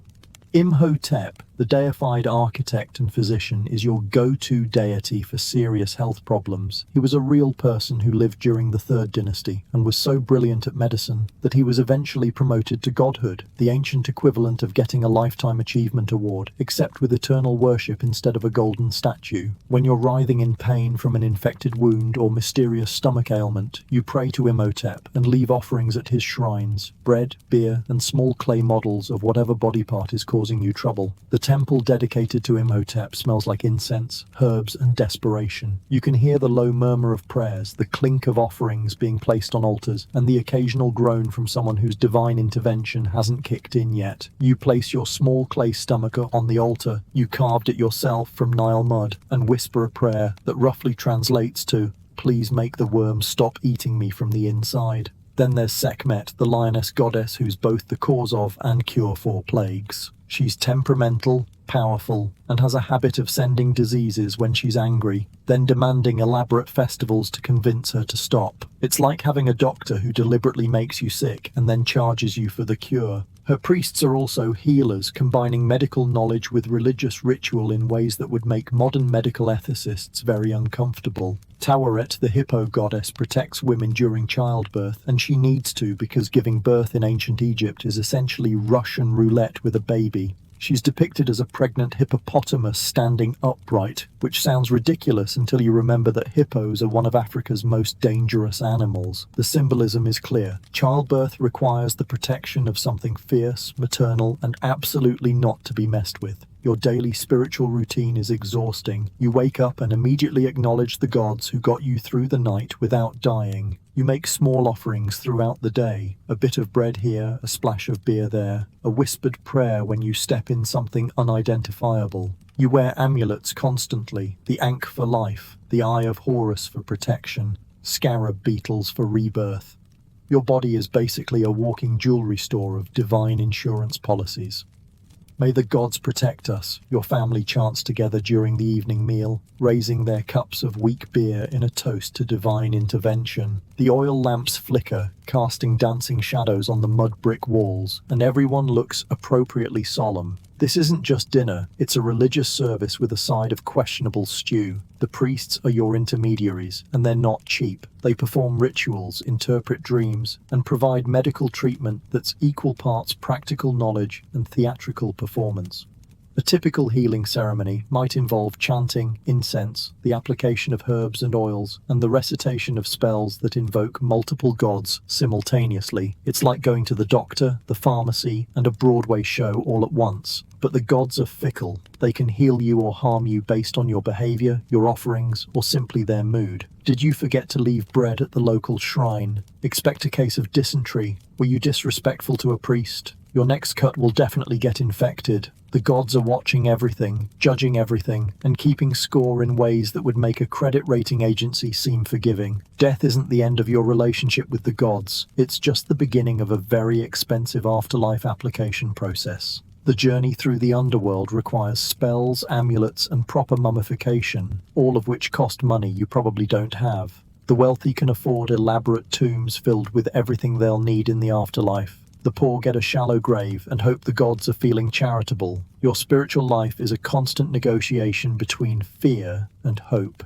Imhotep, the deified architect and physician, is your go-to deity for serious health problems. He was a real person who lived during the Third Dynasty and was so brilliant at medicine that he was eventually promoted to godhood, the ancient equivalent of getting a Lifetime Achievement Award, except with eternal worship instead of a golden statue. When you're writhing in pain from an infected wound or mysterious stomach ailment, you pray to Imhotep and leave offerings at his shrines: bread, beer, and small clay models of whatever body part is causing you trouble. The temple dedicated to Imhotep smells like incense, herbs, and desperation. You can hear the low murmur of prayers, the clink of offerings being placed on altars, and the occasional groan from someone whose divine intervention hasn't kicked in yet. You place your small clay stomach on the altar you carved it yourself from Nile mud, and whisper a prayer that roughly translates to, "Please make the worms stop eating me from the inside." Then there's Sekhmet, the lioness goddess who's both the cause of and cure for plagues. She's temperamental, powerful, and has a habit of sending diseases when she's angry, then demanding elaborate festivals to convince her to stop. It's like having a doctor who deliberately makes you sick and then charges you for the cure. Her priests are also healers, combining medical knowledge with religious ritual in ways that would make modern medical ethicists very uncomfortable. Taweret, the hippo goddess, protects women during childbirth, and she needs to because giving birth in ancient Egypt is essentially Russian roulette with a baby. She's depicted as a pregnant hippopotamus standing upright, which sounds ridiculous until you remember that hippos are one of Africa's most dangerous animals. The symbolism is clear. Childbirth requires the protection of something fierce, maternal, and absolutely not to be messed with. Your daily spiritual routine is exhausting. You wake up and immediately acknowledge the gods who got you through the night without dying. You make small offerings throughout the day, a bit of bread here, a splash of beer there, a whispered prayer when you step in something unidentifiable. You wear amulets constantly, the Ankh for life, the Eye of Horus for protection, scarab beetles for rebirth. Your body is basically a walking jewelry store of divine insurance policies. May the gods protect us, your family chants together during the evening meal, raising their cups of weak beer in a toast to divine intervention. The oil lamps flicker, casting dancing shadows on the mud brick walls, and everyone looks appropriately solemn. This isn't just dinner, it's a religious service with a side of questionable stew. The priests are your intermediaries, and they're not cheap. They perform rituals, interpret dreams, and provide medical treatment that's equal parts practical knowledge and theatrical performance. A typical healing ceremony might involve chanting, incense, the application of herbs and oils, and the recitation of spells that invoke multiple gods simultaneously. It's like going to the doctor, the pharmacy, and a Broadway show all at once. But the gods are fickle. They can heal you or harm you based on your behavior, your offerings, or simply their mood. Did you forget to leave bread at the local shrine? Expect a case of dysentery. Were you disrespectful to a priest? Your next cut will definitely get infected. The gods are watching everything, judging everything, and keeping score in ways that would make a credit rating agency seem forgiving. Death isn't the end of your relationship with the gods. It's just the beginning of a very expensive afterlife application process. The journey through the underworld requires spells, amulets, and proper mummification, all of which cost money you probably don't have. The wealthy can afford elaborate tombs filled with everything they'll need in the afterlife. The poor get a shallow grave and hope the gods are feeling charitable. Your spiritual life is a constant negotiation between fear and hope.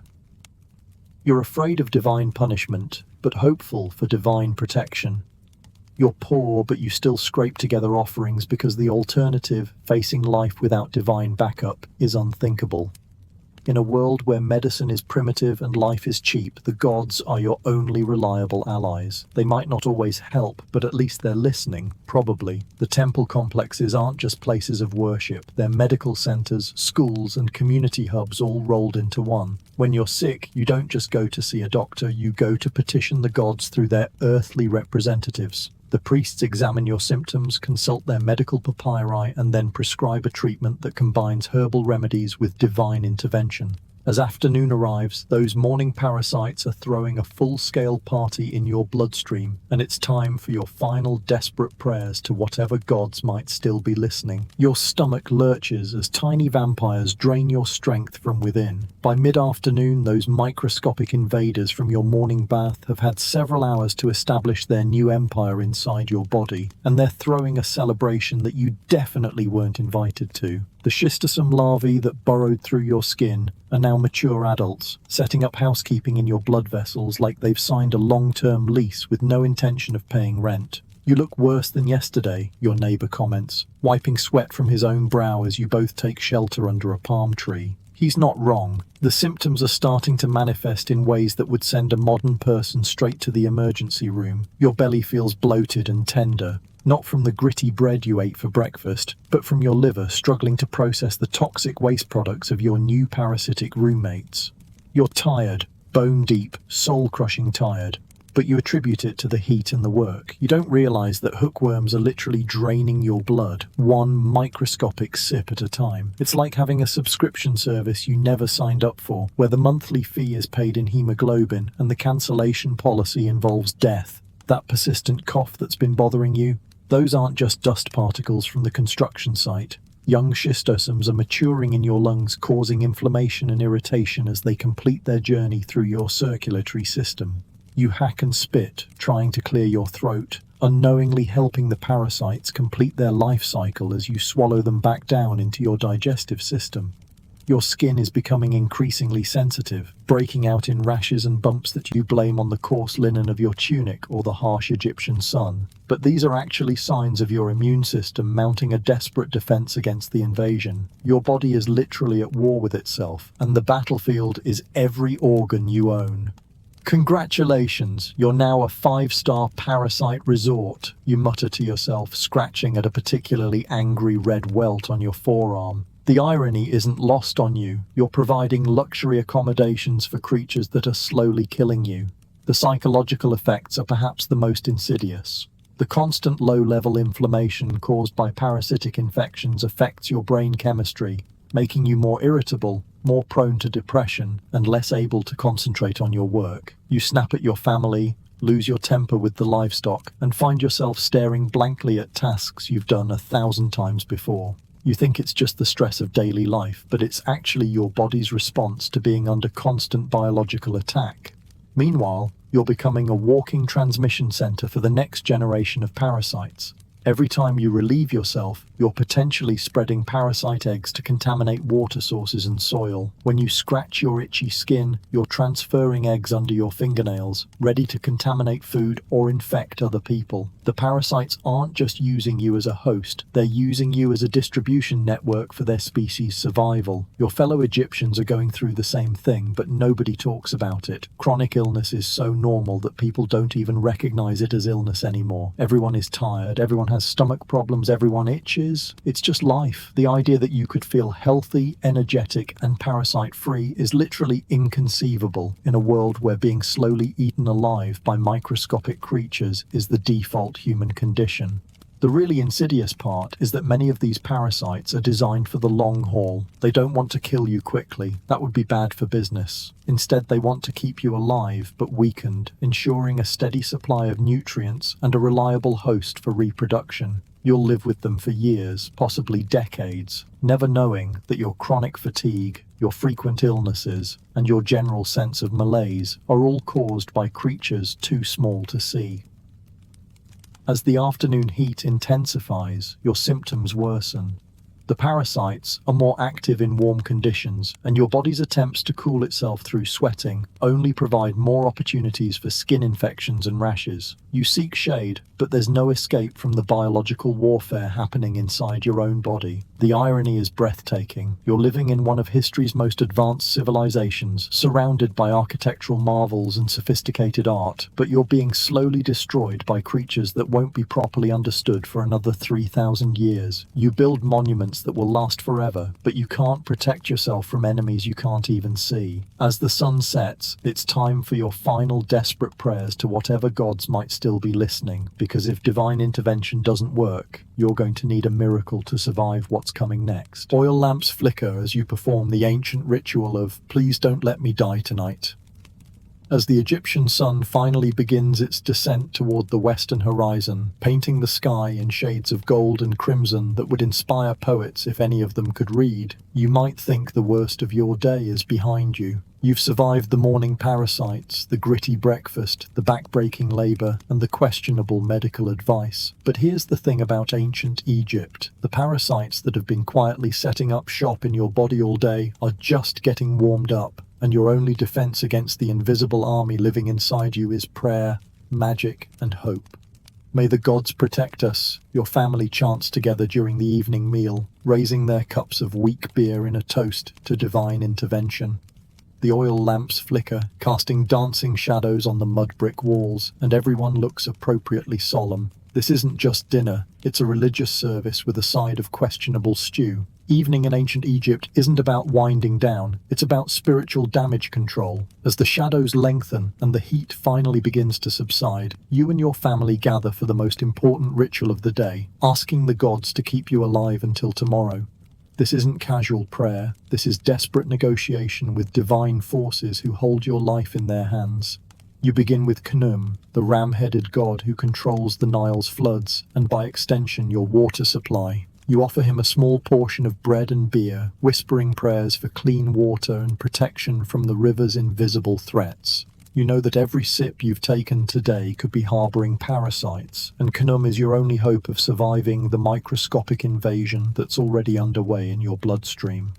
You're afraid of divine punishment, but hopeful for divine protection. You're poor, but you still scrape together offerings because the alternative, facing life without divine backup, is unthinkable. In a world where medicine is primitive and life is cheap, the gods are your only reliable allies. They might not always help, but at least they're listening, probably. The temple complexes aren't just places of worship. They're medical centers, schools, and community hubs all rolled into one. When you're sick, you don't just go to see a doctor, you go to petition the gods through their earthly representatives. The priests examine your symptoms, consult their medical papyri, and then prescribe a treatment that combines herbal remedies with divine intervention. As afternoon arrives, those morning parasites are throwing a full-scale party in your bloodstream, and it's time for your final desperate prayers to whatever gods might still be listening. Your stomach lurches as tiny vampires drain your strength from within. By mid-afternoon, those microscopic invaders from your morning bath have had several hours to establish their new empire inside your body, and they're throwing a celebration that you definitely weren't invited to. The schistosome larvae that burrowed through your skin are now mature adults, setting up housekeeping in your blood vessels like they've signed a long-term lease with no intention of paying rent. You look worse than yesterday, your neighbor comments, wiping sweat from his own brow as you both take shelter under a palm tree. He's not wrong. The symptoms are starting to manifest in ways that would send a modern person straight to the emergency room. Your belly feels bloated and tender. Not from the gritty bread you ate for breakfast, but from your liver struggling to process the toxic waste products of your new parasitic roommates. You're tired, bone-deep, soul-crushing tired, but you attribute it to the heat and the work. You don't realize that hookworms are literally draining your blood, one microscopic sip at a time. It's like having a subscription service you never signed up for, where the monthly fee is paid in hemoglobin and the cancellation policy involves death. That persistent cough that's been bothering you, those aren't just dust particles from the construction site. Young schistosomes are maturing in your lungs, causing inflammation and irritation as they complete their journey through your circulatory system. You hack and spit, trying to clear your throat, unknowingly helping the parasites complete their life cycle as you swallow them back down into your digestive system. Your skin is becoming increasingly sensitive, breaking out in rashes and bumps that you blame on the coarse linen of your tunic or the harsh Egyptian sun. But these are actually signs of your immune system mounting a desperate defense against the invasion. Your body is literally at war with itself, and the battlefield is every organ you own. Congratulations, you're now a 5-star parasite resort, you mutter to yourself, scratching at a particularly angry red welt on your forearm. The irony isn't lost on you. You're providing luxury accommodations for creatures that are slowly killing you. The psychological effects are perhaps the most insidious. The constant low-level inflammation caused by parasitic infections affects your brain chemistry, making you more irritable, more prone to depression, and less able to concentrate on your work. You snap at your family, lose your temper with the livestock, and find yourself staring blankly at tasks you've done 1,000 times before. You think it's just the stress of daily life, but it's actually your body's response to being under constant biological attack. Meanwhile, you're becoming a walking transmission center for the next generation of parasites. Every time you relieve yourself, you're potentially spreading parasite eggs to contaminate water sources and soil. When you scratch your itchy skin, you're transferring eggs under your fingernails, ready to contaminate food or infect other people. The parasites aren't just using you as a host, they're using you as a distribution network for their species' survival. Your fellow Egyptians are going through the same thing, but nobody talks about it. Chronic illness is so normal that people don't even recognize it as illness anymore. Everyone is tired, everyone has has stomach problems, everyone itches. It's just life. The idea that you could feel healthy, energetic, and parasite-free is literally inconceivable in a world where being slowly eaten alive by microscopic creatures is the default human condition. The really insidious part is that many of these parasites are designed for the long haul. They don't want to kill you quickly. That would be bad for business. Instead, they want to keep you alive but weakened, ensuring a steady supply of nutrients and a reliable host for reproduction. You'll live with them for years, possibly decades, never knowing that your chronic fatigue, your frequent illnesses, and your general sense of malaise are all caused by creatures too small to see. As the afternoon heat intensifies, your symptoms worsen. The parasites are more active in warm conditions, and your body's attempts to cool itself through sweating only provide more opportunities for skin infections and rashes. You seek shade, but there's no escape from the biological warfare happening inside your own body. The irony is breathtaking. You're living in one of history's most advanced civilizations, surrounded by architectural marvels and sophisticated art, but you're being slowly destroyed by creatures that won't be properly understood for another 3,000 years. You build monuments that will last forever, but you can't protect yourself from enemies you can't even see. As the sun sets, it's time for your final desperate prayers to whatever gods might still be listening, because if divine intervention doesn't work, you're going to need a miracle to survive what's coming next. Oil lamps flicker as you perform the ancient ritual of "Please don't let me die tonight." As the Egyptian sun finally begins its descent toward the western horizon, painting the sky in shades of gold and crimson that would inspire poets if any of them could read, you might think the worst of your day is behind you. You've survived the morning parasites, the gritty breakfast, the back-breaking labor, and the questionable medical advice. But here's the thing about ancient Egypt. The parasites that have been quietly setting up shop in your body all day are just getting warmed up, and your only defense against the invisible army living inside you is prayer, magic, and hope. May the gods protect us, your family chants together during the evening meal, raising their cups of weak beer in a toast to divine intervention. The oil lamps flicker, casting dancing shadows on the mud brick walls, and everyone looks appropriately solemn. This isn't just dinner, it's a religious service with a side of questionable stew. Evening in ancient Egypt isn't about winding down, it's about spiritual damage control. As the shadows lengthen and the heat finally begins to subside, you and your family gather for the most important ritual of the day, asking the gods to keep you alive until tomorrow. This isn't casual prayer, this is desperate negotiation with divine forces who hold your life in their hands. You begin with Khnum, the ram-headed god who controls the Nile's floods, and by extension your water supply. You offer him a small portion of bread and beer, whispering prayers for clean water and protection from the river's invisible threats. You know that every sip you've taken today could be harboring parasites, and Khnum is your only hope of surviving the microscopic invasion that's already underway in your bloodstream.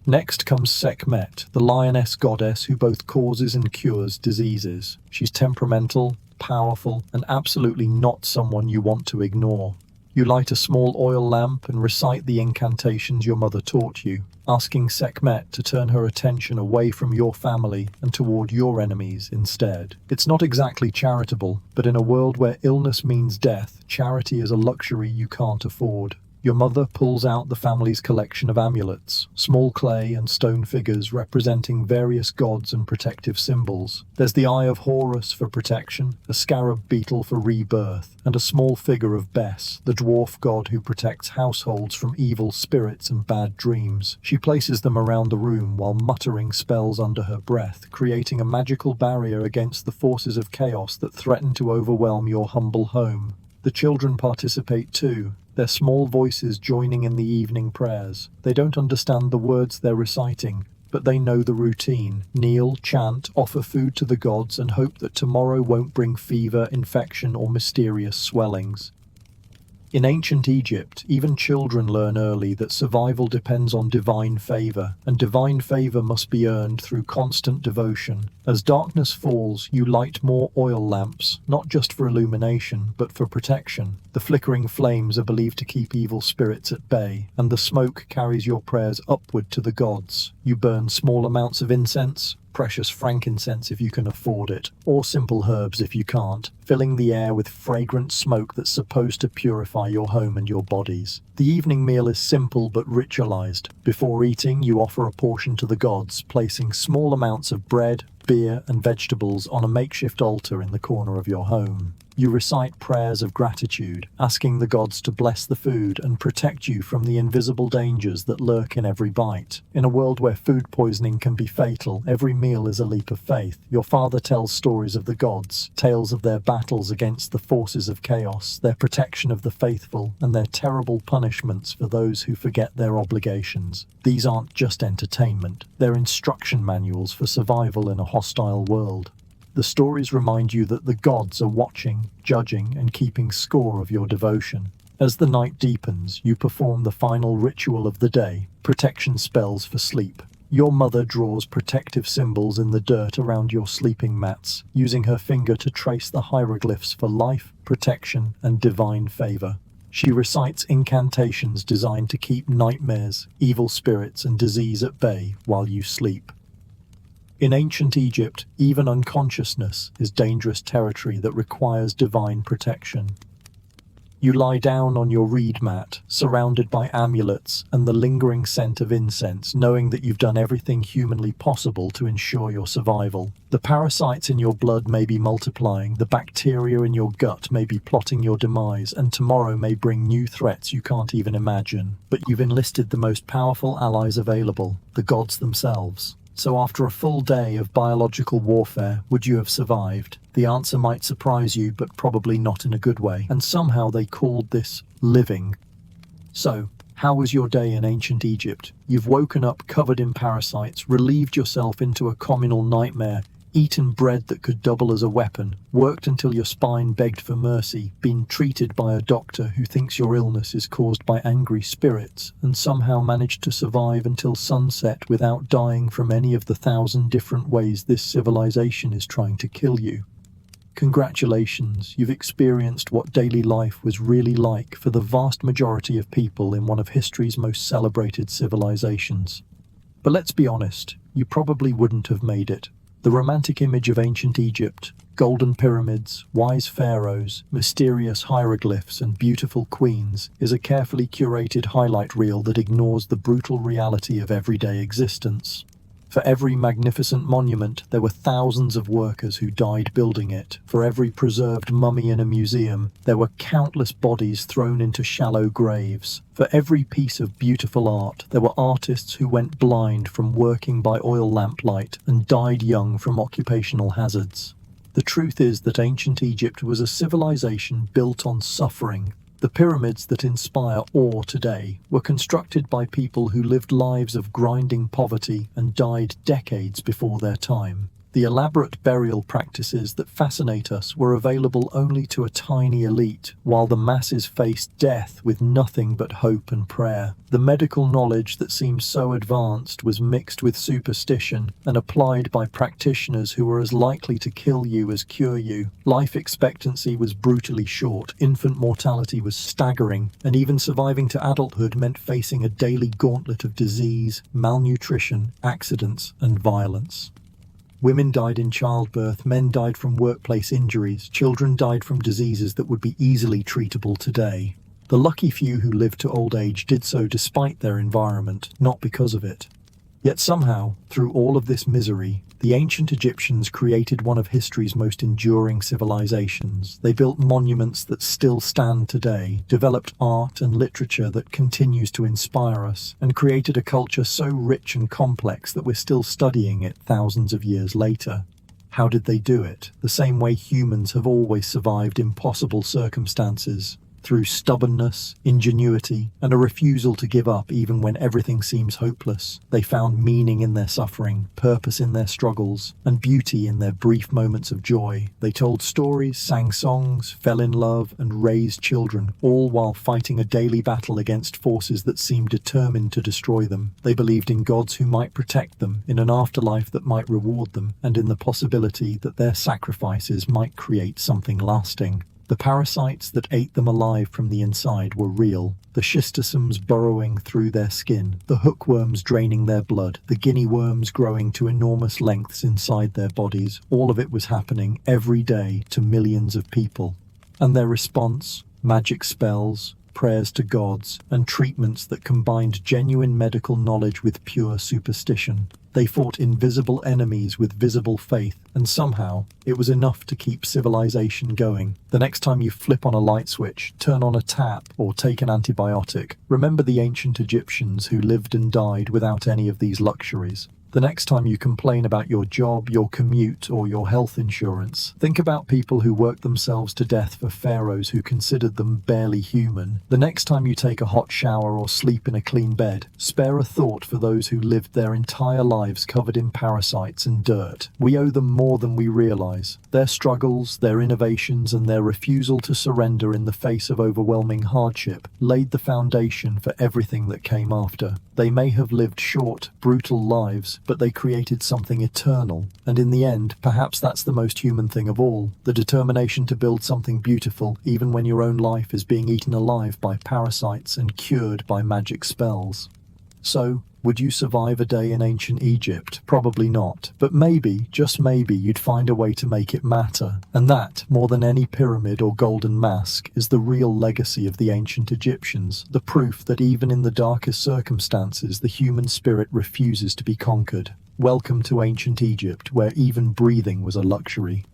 Next comes Sekhmet, the lioness goddess who both causes and cures diseases. She's temperamental, powerful, and absolutely not someone you want to ignore. You light a small oil lamp and recite the incantations your mother taught you, asking Sekhmet to turn her attention away from your family and toward your enemies instead. It's not exactly charitable, but in a world where illness means death, charity is a luxury you can't afford. Your mother pulls out the family's collection of amulets, small clay and stone figures representing various gods and protective symbols. There's the Eye of Horus for protection, a scarab beetle for rebirth, and a small figure of Bes, the dwarf god who protects households from evil spirits and bad dreams. She places them around the room while muttering spells under her breath, creating a magical barrier against the forces of chaos that threaten to overwhelm your humble home. The children participate too, their small voices joining in the evening prayers. They don't understand the words they're reciting, but they know the routine. Kneel, chant, offer food to the gods, and hope that tomorrow won't bring fever, infection, or mysterious swellings. In ancient Egypt, even children learn early that survival depends on divine favor, and divine favor must be earned through constant devotion. As darkness falls, you light more oil lamps, not just for illumination, but for protection. The flickering flames are believed to keep evil spirits at bay, and the smoke carries your prayers upward to the gods. You burn small amounts of incense, precious frankincense if you can afford it, or simple herbs if you can't, filling the air with fragrant smoke that's supposed to purify your home and your bodies. The evening meal is simple but ritualized. Before eating, you offer a portion to the gods, placing small amounts of bread, beer, and vegetables on a makeshift altar in the corner of your home. You recite prayers of gratitude, asking the gods to bless the food and protect you from the invisible dangers that lurk in every bite. In a world where food poisoning can be fatal, every meal is a leap of faith. Your father tells stories of the gods, tales of their battles against the forces of chaos, their protection of the faithful, and their terrible punishments for those who forget their obligations. These aren't just entertainment, they're instruction manuals for survival in a hostile world. The stories remind you that the gods are watching, judging, and keeping score of your devotion. As the night deepens, you perform the final ritual of the day, protection spells for sleep. Your mother draws protective symbols in the dirt around your sleeping mats, using her finger to trace the hieroglyphs for life, protection, and divine favor. She recites incantations designed to keep nightmares, evil spirits, and disease at bay while you sleep. In ancient Egypt, even unconsciousness is dangerous territory that requires divine protection. You lie down on your reed mat, surrounded by amulets and the lingering scent of incense, knowing that you've done everything humanly possible to ensure your survival. The parasites in your blood may be multiplying, the bacteria in your gut may be plotting your demise, and tomorrow may bring new threats you can't even imagine. But you've enlisted the most powerful allies available, the gods themselves. So after a full day of biological warfare, would you have survived? The answer might surprise you, but probably not in a good way. And somehow they called this living. So, how was your day in ancient Egypt? You've woken up covered in parasites, relieved yourself into a communal nightmare, eaten bread that could double as a weapon, worked until your spine begged for mercy, been treated by a doctor who thinks your illness is caused by angry spirits, and somehow managed to survive until sunset without dying from any of the 1,000 different ways this civilization is trying to kill you. Congratulations, you've experienced what daily life was really like for the vast majority of people in one of history's most celebrated civilizations. But let's be honest, you probably wouldn't have made it. The romantic image of ancient Egypt, golden pyramids, wise pharaohs, mysterious hieroglyphs, and beautiful queens, is a carefully curated highlight reel that ignores the brutal reality of everyday existence. For every magnificent monument, there were thousands of workers who died building it. For every preserved mummy in a museum, there were countless bodies thrown into shallow graves. For every piece of beautiful art, there were artists who went blind from working by oil lamplight and died young from occupational hazards. The truth is that ancient Egypt was a civilization built on suffering. The pyramids that inspire awe today were constructed by people who lived lives of grinding poverty and died decades before their time. The elaborate burial practices that fascinate us were available only to a tiny elite, while the masses faced death with nothing but hope and prayer. The medical knowledge that seemed so advanced was mixed with superstition and applied by practitioners who were as likely to kill you as cure you. Life expectancy was brutally short, infant mortality was staggering, and even surviving to adulthood meant facing a daily gauntlet of disease, malnutrition, accidents, and violence. Women died in childbirth, men died from workplace injuries, children died from diseases that would be easily treatable today. The lucky few who lived to old age did so despite their environment, not because of it. Yet somehow, through all of this misery, the ancient Egyptians created one of history's most enduring civilizations. They built monuments that still stand today, developed art and literature that continues to inspire us, and created a culture so rich and complex that we're still studying it thousands of years later. How did they do it? The same way humans have always survived impossible circumstances. Through stubbornness, ingenuity, and a refusal to give up even when everything seems hopeless. They found meaning in their suffering, purpose in their struggles, and beauty in their brief moments of joy. They told stories, sang songs, fell in love, and raised children, all while fighting a daily battle against forces that seemed determined to destroy them. They believed in gods who might protect them, in an afterlife that might reward them, and in the possibility that their sacrifices might create something lasting. The parasites that ate them alive from the inside were real. The schistosomes burrowing through their skin, the hookworms draining their blood, the guinea worms growing to enormous lengths inside their bodies. All of it was happening every day to millions of people. And their response? Magic spells, prayers to gods, and treatments that combined genuine medical knowledge with pure superstition. They fought invisible enemies with visible faith, and somehow it was enough to keep civilization going. The next time you flip on a light switch, turn on a tap, or take an antibiotic, remember the ancient Egyptians who lived and died without any of these luxuries. The next time you complain about your job, your commute, or your health insurance, think about people who worked themselves to death for pharaohs who considered them barely human. The next time you take a hot shower or sleep in a clean bed, spare a thought for those who lived their entire lives covered in parasites and dirt. We owe them more than we realize. Their struggles, their innovations, and their refusal to surrender in the face of overwhelming hardship laid the foundation for everything that came after. They may have lived short, brutal lives, but they created something eternal. And in the end, perhaps that's the most human thing of all, the determination to build something beautiful, even when your own life is being eaten alive by parasites and cured by magic spells. So, would you survive a day in ancient Egypt? Probably not. But maybe, just maybe, you'd find a way to make it matter. And that, more than any pyramid or golden mask, is the real legacy of the ancient Egyptians, the proof that even in the darkest circumstances, the human spirit refuses to be conquered. Welcome to ancient Egypt, where even breathing was a luxury.